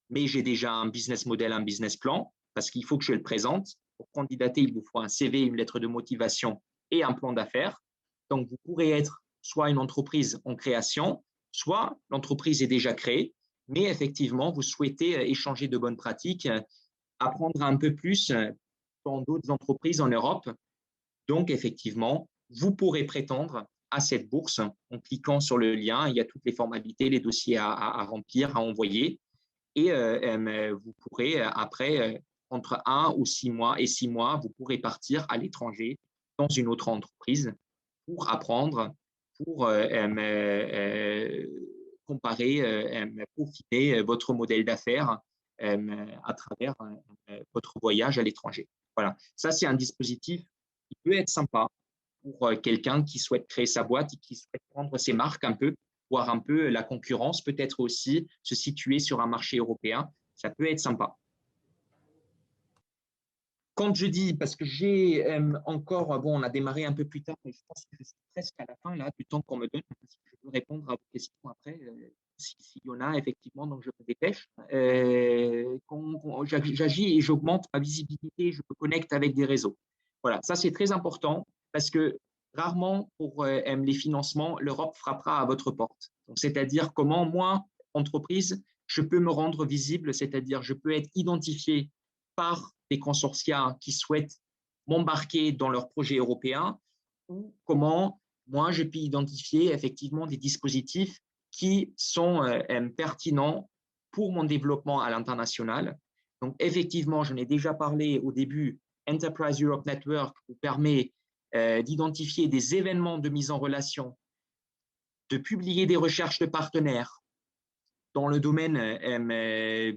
mais j'ai déjà un business model, un business plan, parce qu'il faut que je le présente. Pour candidater, il vous faut un CV, une lettre de motivation et un plan d'affaires. Donc, vous pourrez être soit une entreprise en création, soit l'entreprise est déjà créée, mais effectivement, vous souhaitez échanger de bonnes pratiques, apprendre un peu plus dans d'autres entreprises en Europe. Donc, effectivement, vous pourrez prétendre à cette bourse en cliquant sur le lien. Il y a toutes les formalités, les dossiers à remplir, à envoyer. Et vous pourrez, après, entre 1 ou 6 mois et 6 mois, vous pourrez partir à l'étranger dans une autre entreprise pour apprendre, pour comparer, peaufiner votre modèle d'affaires à travers votre voyage à l'étranger. Voilà, ça c'est un dispositif qui peut être sympa pour quelqu'un qui souhaite créer sa boîte et qui souhaite prendre ses marques un peu, voir un peu la concurrence, peut-être aussi se situer sur un marché européen. Ça peut être sympa. Quand je dis, parce que j'ai encore, bon, on a démarré un peu plus tard, mais je pense que je suis presque à la fin là, du temps qu'on me donne, parce que je peux répondre à vos questions après, s'il y en a effectivement, donc je me dépêche. J'agis et j'augmente ma visibilité, je me connecte avec des réseaux. Voilà, ça c'est très important parce que rarement pour les financements, l'Europe frappera à votre porte. C'est-à-dire comment moi, entreprise, je peux me rendre visible, c'est-à-dire je peux être identifié par des consortia qui souhaitent m'embarquer dans leurs projets européens ou comment moi je peux identifier effectivement des dispositifs qui sont pertinents pour mon développement à l'international. Donc effectivement, j'en ai déjà parlé au début, Enterprise Europe Network vous permet d'identifier des événements de mise en relation, de publier des recherches de partenaires, dans le domaine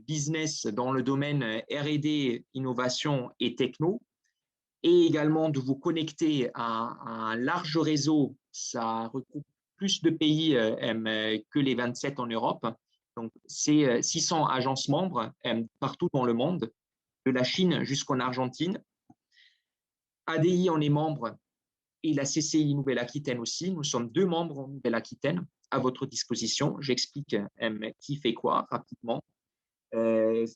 business, dans le domaine R&D, innovation et techno, et également de vous connecter à un large réseau. Ça regroupe plus de pays que les 27 en Europe. Donc, c'est 600 agences membres partout dans le monde, de la Chine jusqu'en Argentine. ADI en est membre et la CCI Nouvelle-Aquitaine aussi. Nous sommes 2 membres en Nouvelle-Aquitaine à votre disposition. J'explique qui fait quoi rapidement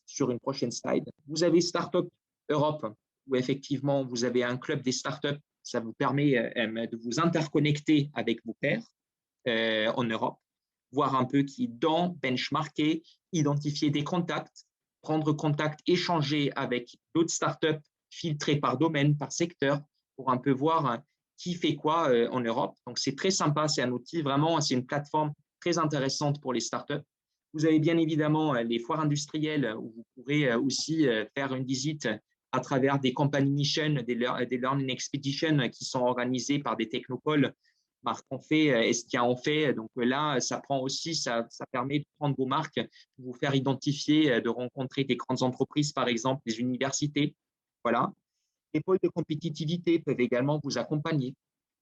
sur une prochaine slide. Vous avez Startup Europe, où effectivement, vous avez un club des startups. Ça vous permet de vous interconnecter avec vos pairs en Europe, voir un peu qui dans, benchmarker, identifier des contacts, prendre contact, échanger avec d'autres startups, filtrer par domaine, par secteur, pour un peu voir qui fait quoi en Europe. Donc, c'est très sympa, c'est un outil, vraiment, c'est une plateforme très intéressante pour les startups. Vous avez bien évidemment les foires industrielles où vous pourrez aussi faire une visite à travers des compagnies mission, des Learning Expeditions qui sont organisées par des technopoles. Marc en fait, Estia en fait. Donc là, ça prend aussi, ça permet de prendre vos marques, de vous faire identifier, de rencontrer des grandes entreprises, par exemple, des universités. Voilà. Les pôles de compétitivité peuvent également vous accompagner.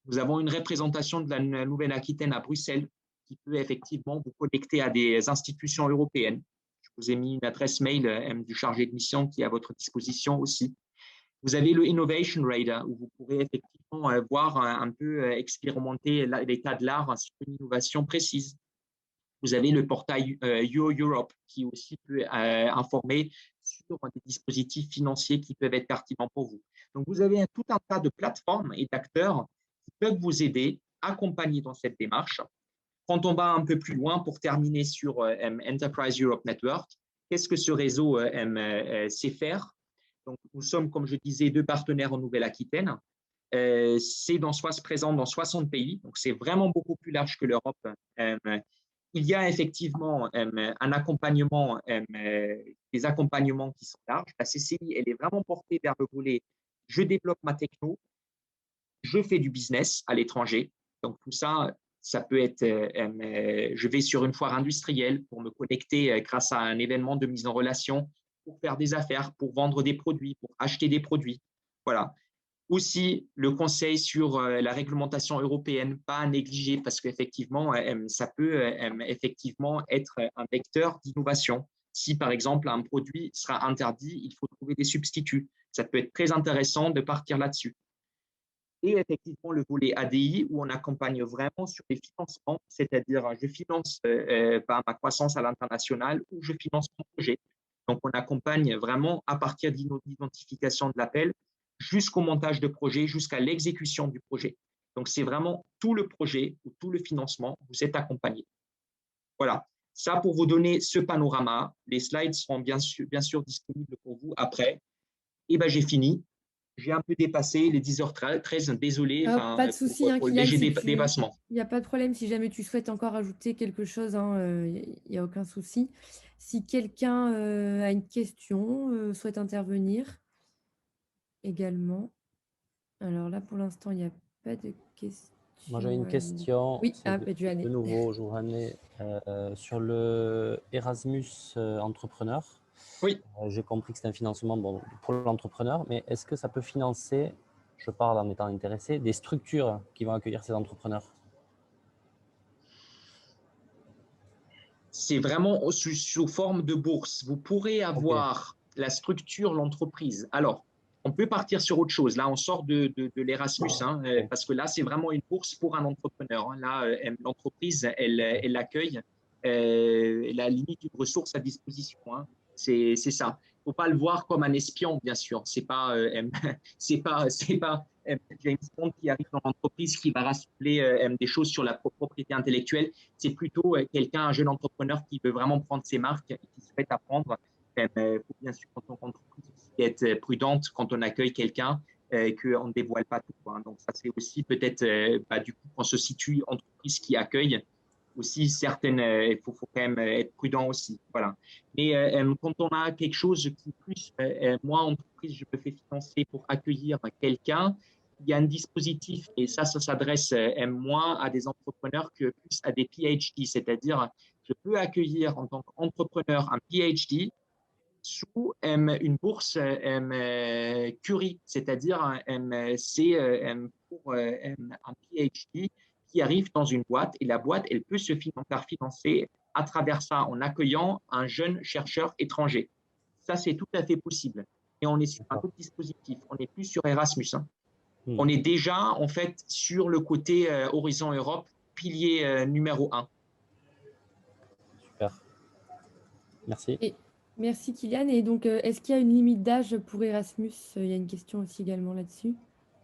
Nous avons une représentation de la Nouvelle-Aquitaine à Bruxelles qui peut effectivement vous connecter à des institutions européennes. Je vous ai mis une adresse mail du chargé de mission qui est à votre disposition aussi. Vous avez le Innovation Radar où vous pourrez effectivement voir un peu expérimenter l'état de l'art sur une innovation précise. Vous avez le portail Yo Europe qui aussi peut informer sur des dispositifs financiers qui peuvent être pertinents pour vous. Donc, vous avez tout un tas de plateformes et d'acteurs qui peuvent vous aider, accompagner dans cette démarche. Quand on va un peu plus loin, pour terminer sur Enterprise Europe Network, qu'est-ce que ce réseau sait faire? Donc, nous sommes, comme je disais, 2 partenaires en Nouvelle-Aquitaine. C'est présent dans 60 pays, donc c'est vraiment beaucoup plus large que l'Europe. Il y a effectivement un accompagnement, des accompagnements qui sont larges. La CCI, elle est vraiment portée vers le volet je développe ma techno, je fais du business à l'étranger. Donc tout ça, ça peut être, je vais sur une foire industrielle pour me connecter grâce à un événement de mise en relation pour faire des affaires, pour vendre des produits, pour acheter des produits. Voilà. Aussi, le conseil sur la réglementation européenne, pas à négliger parce qu'effectivement, ça peut effectivement être un vecteur d'innovation. Si, par exemple, un produit sera interdit, il faut trouver des substituts. Ça peut être très intéressant de partir là-dessus. Et effectivement, le volet ADI, où on accompagne vraiment sur les financements, c'est-à-dire je finance par ma croissance à l'international ou je finance mon projet. Donc, on accompagne vraiment à partir d'identification de l'appel jusqu'au montage de projet, jusqu'à l'exécution du projet. Donc, c'est vraiment tout le projet ou tout le financement, vous êtes accompagné. Voilà, ça pour vous donner ce panorama. Les slides seront bien sûr disponibles pour vous après. Et ben, j'ai fini. J'ai un peu dépassé les 10h13, désolé Pas de souci, pour le Kylian, léger si dépassement. il n'y a pas de problème. Si jamais tu souhaites encore ajouter quelque chose, il n'y a aucun souci. Si quelqu'un a une question, souhaite intervenir également. Alors là, pour l'instant, il n'y a pas de questions. Moi, j'ai une question. Oui, de nouveau, Johanné, sur le Erasmus entrepreneur. Oui. J'ai compris que c'est un financement pour l'entrepreneur, mais est-ce que ça peut financer, je parle en étant intéressé, des structures qui vont accueillir ces entrepreneurs? C'est vraiment sous forme de bourse. Vous pourrez avoir la structure, l'entreprise. Alors, on peut partir sur autre chose. Là, on sort de l'Erasmus, parce que là, c'est vraiment une bourse pour un entrepreneur. Là, l'entreprise, elle accueille la limite d'une ressource à disposition. C'est ça. Il ne faut pas le voir comme un espion, bien sûr. C'est pas James Bond qui arrive dans l'entreprise qui va rassembler des choses sur la propriété intellectuelle. C'est plutôt quelqu'un, un jeune entrepreneur qui veut vraiment prendre ses marques et qui souhaite apprendre. Il faut bien sûr, en tant qu'entreprise, être prudente quand on accueille quelqu'un, qu'on ne dévoile pas tout. Donc, ça, c'est aussi peut-être, du coup, qu'on se situe entreprise qui accueille aussi certaines, il faut quand même être prudent aussi. Voilà. Mais quand on a quelque chose qui plus, moi, entreprise, je me fais financer pour accueillir quelqu'un, il y a un dispositif, et ça s'adresse moins à des entrepreneurs que plus à des PhD, c'est-à-dire je peux accueillir en tant qu'entrepreneur un PhD sous une bourse Curie, c'est-à-dire c'est pour un PhD qui arrive dans une boîte et la boîte, elle peut se faire financer à travers ça en accueillant un jeune chercheur étranger. Ça, c'est tout à fait possible. Et on est sur un autre dispositif. On n'est plus sur Erasmus. On est déjà, en fait, sur le côté Horizon Europe, pilier numéro 1. Super. Merci. Merci, Kylian. Et donc, est-ce qu'il y a une limite d'âge pour Erasmus? Il y a une question aussi également là-dessus.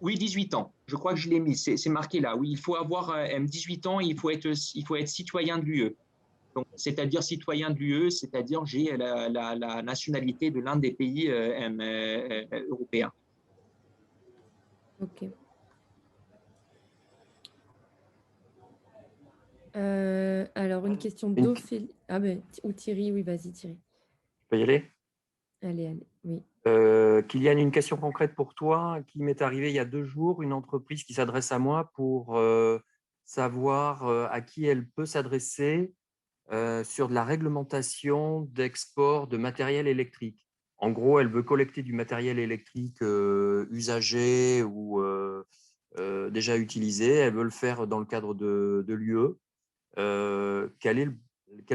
Oui, 18 ans. Je crois que je l'ai mis. C'est marqué là. Oui, il faut avoir 18 ans et il faut être citoyen de l'UE. Donc, c'est-à-dire citoyen de l'UE, c'est-à-dire j'ai la nationalité de l'un des pays européens. Ok. Alors, une question d'Ophélie. Ou Thierry, oui, vas-y, Thierry. Je peux y aller? Allez, oui. Kylian, une question concrète pour toi qui m'est arrivée il y a 2 jours, une entreprise qui s'adresse à moi pour savoir à qui elle peut s'adresser sur de la réglementation d'export de matériel électrique. En gros, elle veut collecter du matériel électrique usagé ou déjà utilisé. Elle veut le faire dans le cadre de l'UE. Quel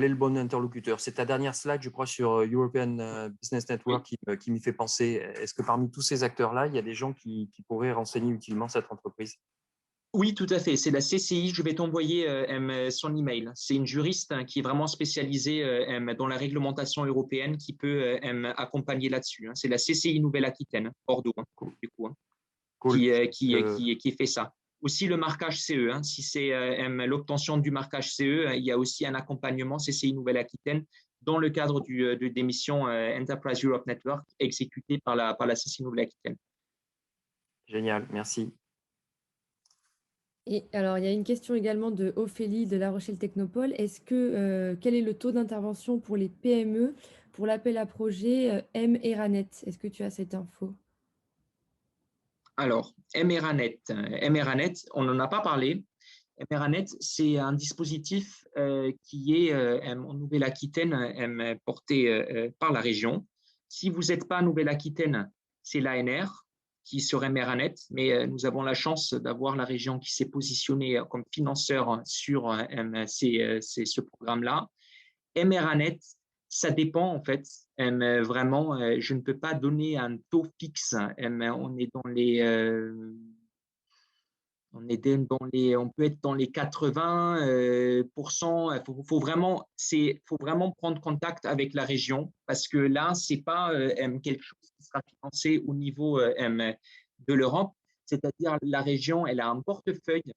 est le bon interlocuteur? C'est ta dernière slide, je crois, sur European Business Network qui m'y fait penser. Est-ce que parmi tous ces acteurs-là, il y a des gens qui pourraient renseigner utilement cette entreprise? Oui, tout à fait. C'est la CCI. Je vais t'envoyer son email. C'est une juriste qui est vraiment spécialisée dans la réglementation européenne qui peut accompagner là-dessus. C'est la CCI Nouvelle-Aquitaine, Bordeaux, du coup, Cool. qui fait ça. Aussi le marquage CE. Si c'est l'obtention du marquage CE, il y a aussi un accompagnement CCI Nouvelle-Aquitaine dans le cadre des missions Enterprise Europe Network exécutées par la CCI Nouvelle-Aquitaine. Génial, merci. Et alors, il y a une question également de Ophélie de La Rochelle Technopole. Quel est le taux d'intervention pour les PME pour l'appel à projet M-Eranet? Est-ce que tu as cette info? Alors, M-Eranet, on n'en a pas parlé. M-Eranet, c'est un dispositif qui est en Nouvelle-Aquitaine porté par la région. Si vous n'êtes pas en Nouvelle-Aquitaine, c'est l'ANR qui serait M-Eranet, mais nous avons la chance d'avoir la région qui s'est positionnée comme financeur sur ce programme-là. M-Eranet, ça dépend en fait. Vraiment, je ne peux pas donner un taux fixe. On est dans les on peut être dans les 80%. Faut vraiment prendre contact avec la région parce que là, c'est pas quelque chose qui sera financé au niveau de l'Europe. C'est-à-dire la région, elle a un portefeuille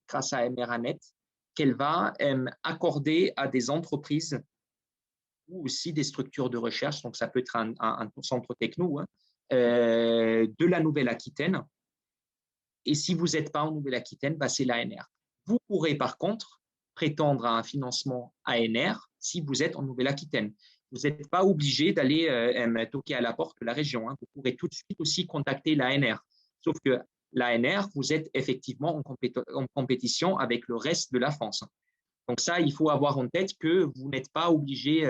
grâce à MRANET qu'elle va accorder à des entreprises ou aussi des structures de recherche. Donc, ça peut être un centre techno de la Nouvelle-Aquitaine. Et si vous n'êtes pas en Nouvelle-Aquitaine, c'est l'ANR. Vous pourrez par contre prétendre à un financement ANR si vous êtes en Nouvelle-Aquitaine. Vous n'êtes pas obligé d'aller toquer à la porte de la région. Vous pourrez tout de suite aussi contacter l'ANR. Sauf que l'ANR, vous êtes effectivement en compétition avec le reste de la France. Donc ça, il faut avoir en tête que vous n'êtes pas obligé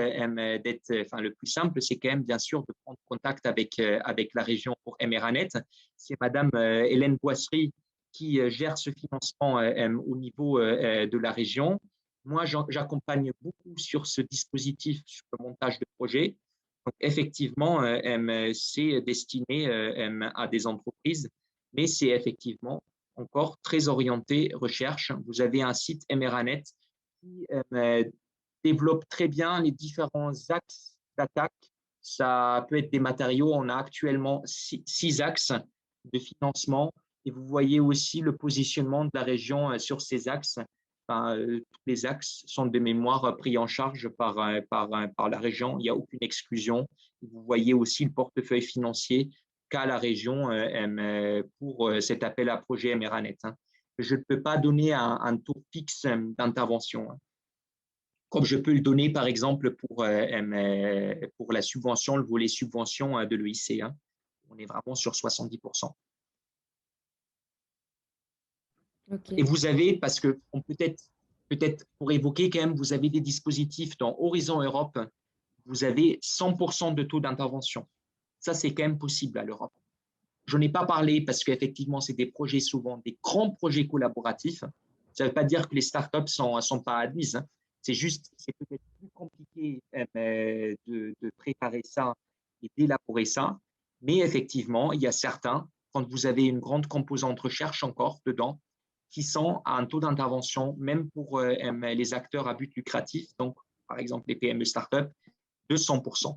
d'être… le plus simple, c'est quand même bien sûr de prendre contact avec la région pour MRANET. C'est Madame Hélène Boisserie qui gère ce financement au niveau de la région. Moi, j'accompagne beaucoup sur ce dispositif, sur le montage de projet. Donc effectivement, c'est destiné à des entreprises, mais c'est effectivement encore très orienté recherche. Vous avez un site MRANET qui développe très bien les différents axes d'attaque. Ça peut être des matériaux. On a actuellement 6 axes de financement et vous voyez aussi le positionnement de la région sur ces axes. Tous les axes sont de mémoire pris en charge par la région. Il n'y a aucune exclusion. Vous voyez aussi le portefeuille financier qu'a la région pour cet appel à projet MRANET. Je ne peux pas donner un taux fixe d'intervention, comme je peux le donner, par exemple, pour la subvention, le volet subvention de l'EIC. On est vraiment sur 70%. Okay. Et vous avez, parce que peut-être pour évoquer quand même, vous avez des dispositifs dans Horizon Europe, vous avez 100% de taux d'intervention. Ça, c'est quand même possible à l'Europe. Je n'en ai pas parlé parce qu'effectivement, c'est des projets souvent, des grands projets collaboratifs. Ça ne veut pas dire que les startups sont pas admises. C'est juste, c'est peut-être plus compliqué de préparer ça et d'élaborer ça. Mais effectivement, il y a certains, quand vous avez une grande composante recherche encore dedans, qui sont à un taux d'intervention, même pour les acteurs à but lucratif, donc par exemple les PME startups, de 100%.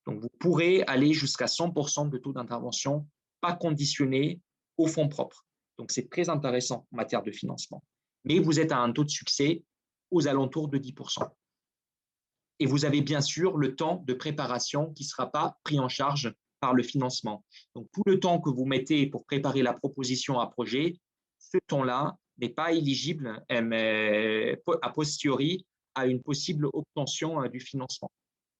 Donc, vous pourrez aller jusqu'à 100% de taux d'intervention, pas conditionné aux fonds propres. Donc, c'est très intéressant en matière de financement. Mais vous êtes à un taux de succès aux alentours de 10%. Et vous avez bien sûr le temps de préparation qui ne sera pas pris en charge par le financement. Donc, tout le temps que vous mettez pour préparer la proposition à projet, ce temps-là n'est pas éligible a posteriori à une possible obtention du financement.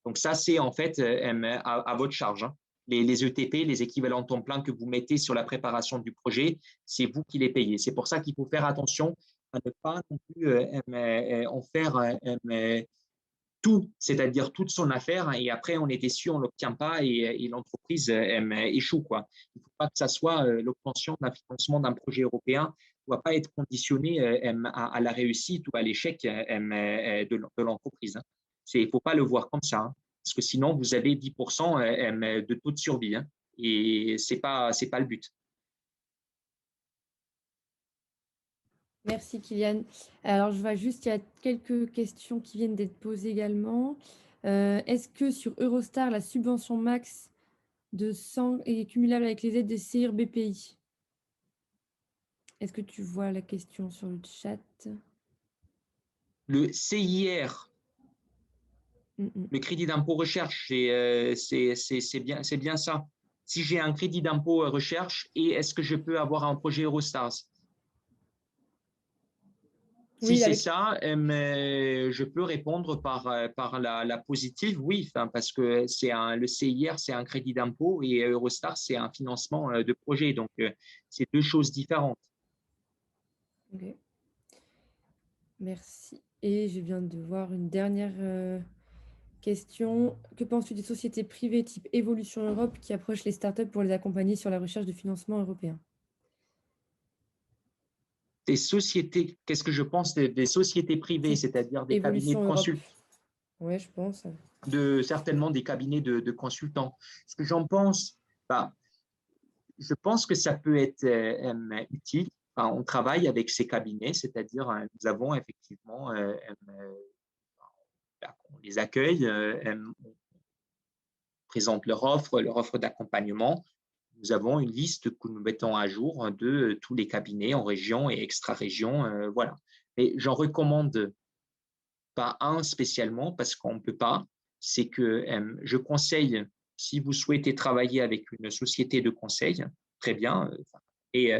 Donc, ça, c'est en fait à votre charge. Les ETP, les équivalents temps plein que vous mettez sur la préparation du projet, c'est vous qui les payez. C'est pour ça qu'il faut faire attention à ne pas non plus en faire tout, c'est-à-dire toute son affaire, et après, on est déçu, on ne l'obtient pas et l'entreprise échoue, quoi. Il ne faut pas que ça soit l'obtention d'un financement d'un projet européen ne doit pas être conditionné à la réussite ou à l'échec de l'entreprise. Il ne faut pas le voir comme ça, parce que sinon, vous avez 10% de taux de survie, et ce n'est pas le but. Merci Kylian. Alors, je vois juste, il y a quelques questions qui viennent d'être posées également. Est-ce que sur Eurostar, la subvention max de 100 est cumulable avec les aides des CIR BPI? Est-ce que tu vois la question sur le chat? Le CIR Le crédit d'impôt recherche, c'est bien ça. Si j'ai un crédit d'impôt recherche, et est-ce que je peux avoir un projet Eurostars? Si Oui, c'est avec... ça, je peux répondre par la positive, oui, parce que le CIR, c'est un crédit d'impôt et Eurostars, c'est un financement de projet. Donc, c'est deux choses différentes. Ok. Merci. Et je viens de voir une dernière question. Que penses-tu des sociétés privées type Évolution Europe qui approchent les startups pour les accompagner sur la recherche de financement européen? Des sociétés, qu'est-ce que je pense des sociétés privées, Type c'est-à-dire des cabinets Évolution de Europe. consultants, Ouais, je pense. certainement des cabinets de consultants. Ce que j'en pense, bah, je pense que ça peut être utile. Enfin, on travaille avec ces cabinets, c'est-à-dire nous avons effectivement, on les accueille, on présente leur offre d'accompagnement. Nous avons une liste que nous mettons à jour de tous les cabinets en région et extra-région. Voilà. Mais j'en recommande pas un spécialement parce qu'on ne peut pas. C'est que je conseille, si vous souhaitez travailler avec une société de conseil, très bien, et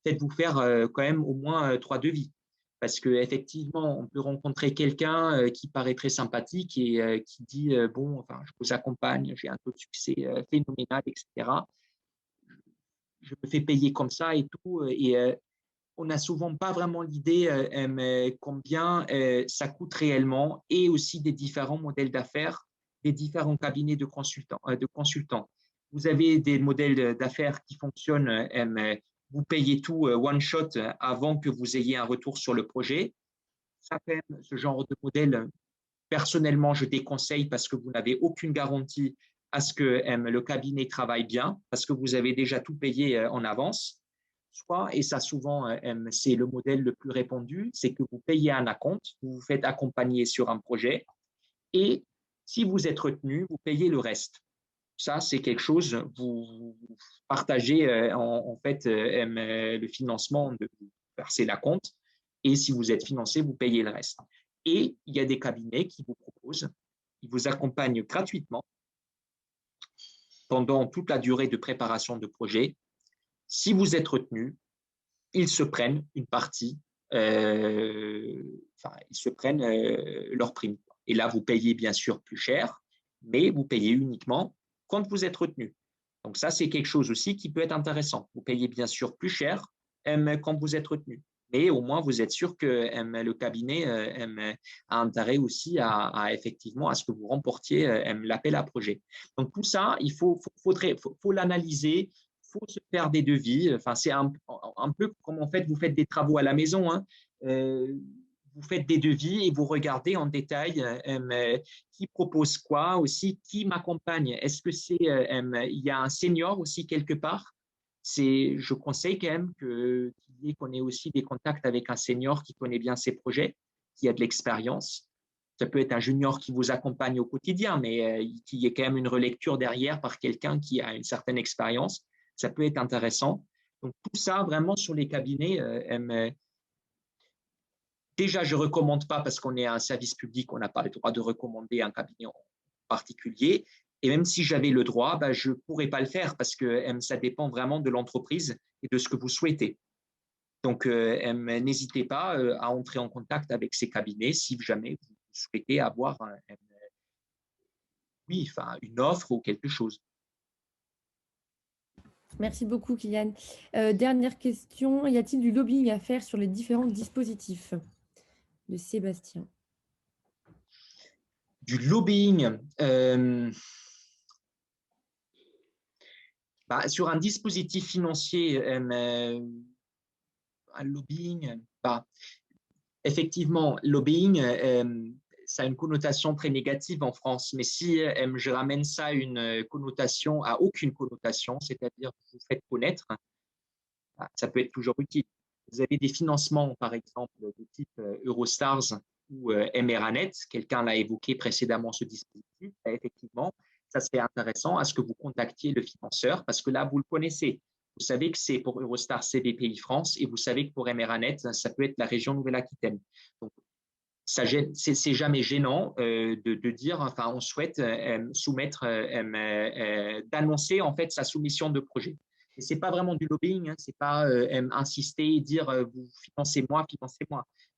faites-vous faire quand même au moins 3 devis. Parce qu'effectivement, on peut rencontrer quelqu'un qui paraît très sympathique et qui dit bon, enfin, je vous accompagne, j'ai un taux de succès phénoménal, etc. Je me fais payer comme ça et tout. Et on n'a souvent pas vraiment l'idée combien ça coûte réellement et aussi des différents modèles d'affaires, des différents cabinets de consultants. Vous avez des modèles d'affaires qui fonctionnent, vous payez tout one shot avant que vous ayez un retour sur le projet. Ça, quand même, ce genre de modèle, personnellement, je déconseille parce que vous n'avez aucune garantie à ce que le cabinet travaille bien, parce que vous avez déjà tout payé en avance. Soit, et ça souvent, c'est le modèle le plus répandu, c'est que vous payez un acompte, vous vous faites accompagner sur un projet, et si vous êtes retenu, vous payez le reste. Ça, c'est quelque chose, vous partagez en fait le financement de verser l'acompte, et si vous êtes financé, vous payez le reste. Et il y a des cabinets qui vous proposent, ils vous accompagnent gratuitement pendant toute la durée de préparation de projet. Si vous êtes retenu, ils se prennent une partie, ils se prennent leur prime. Et là, vous payez bien sûr plus cher, mais vous payez uniquement quand vous êtes retenu. Donc ça, c'est quelque chose aussi qui peut être intéressant. Vous payez bien sûr plus cher quand vous êtes retenu. Mais au moins, vous êtes sûr que le cabinet a intérêt aussi effectivement à ce que vous remportiez l'appel à projet. Donc tout ça, il faut l'analyser, il faut se faire des devis. Enfin, c'est un peu comme en fait vous faites des travaux à la maison. Hein. Vous faites des devis et vous regardez en détail qui propose quoi aussi, qui m'accompagne. Est-ce que il y a un senior aussi quelque part? Je conseille quand même qu'on ait aussi des contacts avec un senior qui connaît bien ses projets, qui a de l'expérience. Ça peut être un junior qui vous accompagne au quotidien, mais qui y ait quand même une relecture derrière par quelqu'un qui a une certaine expérience. Ça peut être intéressant. Donc, tout ça, vraiment, sur les cabinets, déjà, je ne recommande pas parce qu'on est un service public, on n'a pas le droit de recommander un cabinet en particulier. Et même si j'avais le droit, je ne pourrais pas le faire parce que ça dépend vraiment de l'entreprise et de ce que vous souhaitez. Donc, n'hésitez pas à entrer en contact avec ces cabinets si jamais vous souhaitez avoir une offre ou quelque chose. Merci beaucoup, Kylian. Dernière question. Y a-t-il du lobbying à faire sur les différents dispositifs? De Sébastien. Du lobbying. Sur un dispositif financier, un lobbying, effectivement, lobbying, ça a une connotation très négative en France. Mais si je ramène ça à une connotation, à aucune connotation, c'est-à-dire que vous faites connaître, ça peut être toujours utile. Vous avez des financements, par exemple, de type Eurostars ou MRANET. Quelqu'un l'a évoqué précédemment, ce dispositif. Effectivement, ça serait intéressant à ce que vous contactiez le financeur parce que là, vous le connaissez. Vous savez que c'est pour Eurostars, c'est BPI France et vous savez que pour MRANET, ça peut être la région Nouvelle-Aquitaine. Donc, c'est jamais gênant de dire, enfin, on souhaite soumettre, d'annoncer en fait sa soumission de projet. Et c'est pas vraiment du lobbying, hein, c'est pas insister et dire vous financez-moi.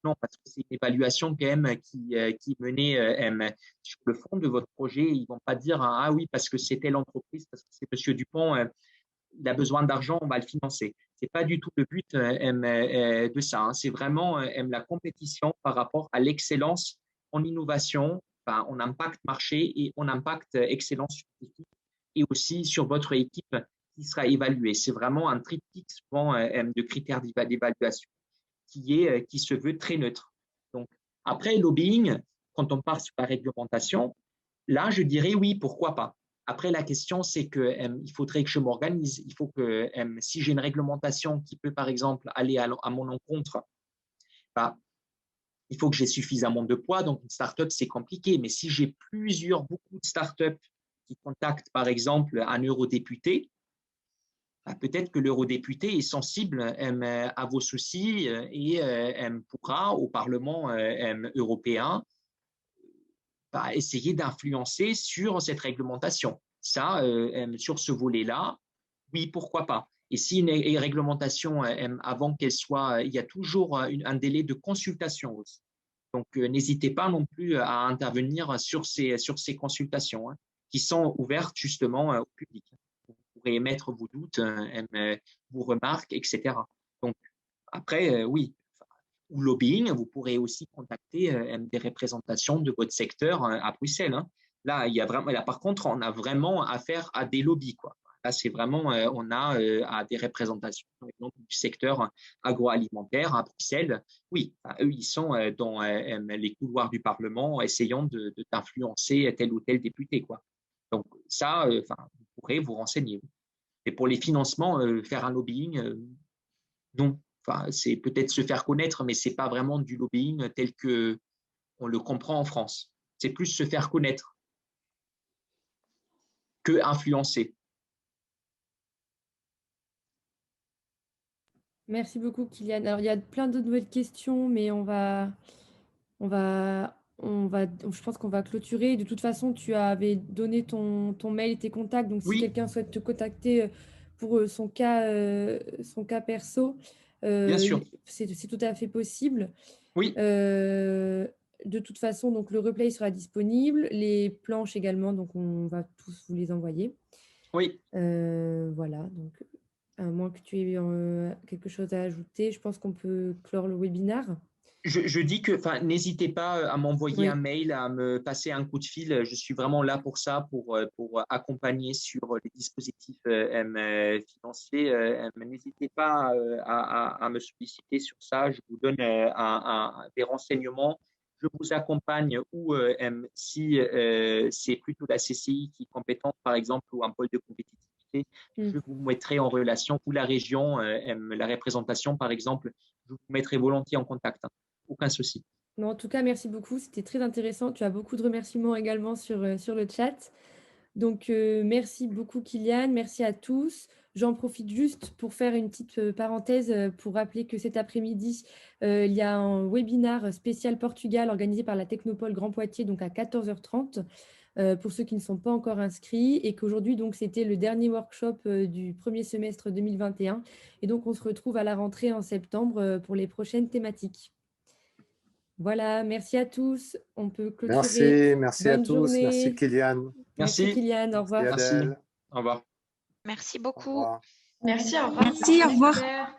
Non, parce que c'est une évaluation quand même qui est menée sur le fond de votre projet. Ils vont pas dire ah oui parce que c'est telle entreprise, parce que c'est Monsieur Dupont, il a besoin d'argent, on va le financer. C'est pas du tout le but de ça. Hein. C'est vraiment la compétition par rapport à l'excellence en innovation, enfin, en impact marché et en impact excellence scientifique et aussi sur votre équipe qui sera évaluée. C'est vraiment un triptyque souvent de critères d'évaluation qui se veut très neutre. Donc, après, lobbying, quand on part sur la réglementation, là, je dirais oui, pourquoi pas. Après, la question, c'est qu'il faudrait que je m'organise. Il faut que si j'ai une réglementation qui peut, par exemple, aller à mon encontre, bah, il faut que j'ai suffisamment de poids. Donc, une start-up, c'est compliqué. Mais si j'ai beaucoup de start-up qui contactent, par exemple, un eurodéputé, bah, peut-être que l'eurodéputé est sensible à vos soucis et pourra, au Parlement européen, essayer d'influencer sur cette réglementation. Ça, sur ce volet-là, oui, pourquoi pas. Et si une réglementation, avant qu'elle soit, il y a toujours un délai de consultation aussi. Donc, n'hésitez pas non plus à intervenir sur ces consultations qui sont ouvertes justement au public. Vous pourrez émettre vos doutes, vos remarques, etc. Donc, après, oui, ou lobbying, vous pourrez aussi contacter des représentations de votre secteur à Bruxelles. Hein. Là, par contre, on a vraiment affaire à des lobbies, quoi. Là, c'est vraiment, on a à des représentations, par exemple, du secteur agroalimentaire à Bruxelles. Oui, eux, ils sont dans les couloirs du Parlement, essayant d'influencer tel ou tel député, quoi. Donc ça, vous pourrez vous renseigner. Et pour les financements, faire un lobbying, non. Enfin, c'est peut-être se faire connaître, mais ce n'est pas vraiment du lobbying tel qu'on le comprend en France. C'est plus se faire connaître que influencer. Merci beaucoup, Kylian. Alors, il y a plein de nouvelles questions, mais je pense qu'on va clôturer. De toute façon, tu avais donné ton mail et tes contacts. Donc, si Oui. quelqu'un souhaite te contacter pour son cas perso, Bien sûr. c'est tout à fait possible. Oui. De toute façon, donc, le replay sera disponible. Les planches également, donc on va tous vous les envoyer. Oui. Voilà, donc à moins que tu aies quelque chose à ajouter, je pense qu'on peut clore le webinaire. Je dis que, n'hésitez pas à m'envoyer un mail, à me passer un coup de fil. Je suis vraiment là pour ça, pour accompagner sur les dispositifs financiers. N'hésitez pas à me solliciter sur ça. Je vous donne des renseignements. Je vous accompagne ou si c'est plutôt la CCI qui est compétente, par exemple, ou un pôle de compétitivité, je vous mettrai en relation, ou la région, la représentation, par exemple, je vous mettrai volontiers en contact. Aucun souci. En tout cas, merci beaucoup. C'était très intéressant. Tu as beaucoup de remerciements également sur le chat. Donc, merci beaucoup, Kylian. Merci à tous. J'en profite juste pour faire une petite parenthèse pour rappeler que cet après-midi, il y a un webinaire spécial Portugal organisé par la Technopole Grand Poitiers, donc à 14h30, pour ceux qui ne sont pas encore inscrits, et qu'aujourd'hui, donc, c'était le dernier workshop du premier semestre 2021. Et donc, on se retrouve à la rentrée en septembre pour les prochaines thématiques. Voilà, merci à tous. On peut clôturer. Merci à tous. Journée. Merci Kylian. Merci Kylian, au revoir. Merci. Au revoir. Merci beaucoup. Au revoir. Merci, au revoir. Merci, au revoir.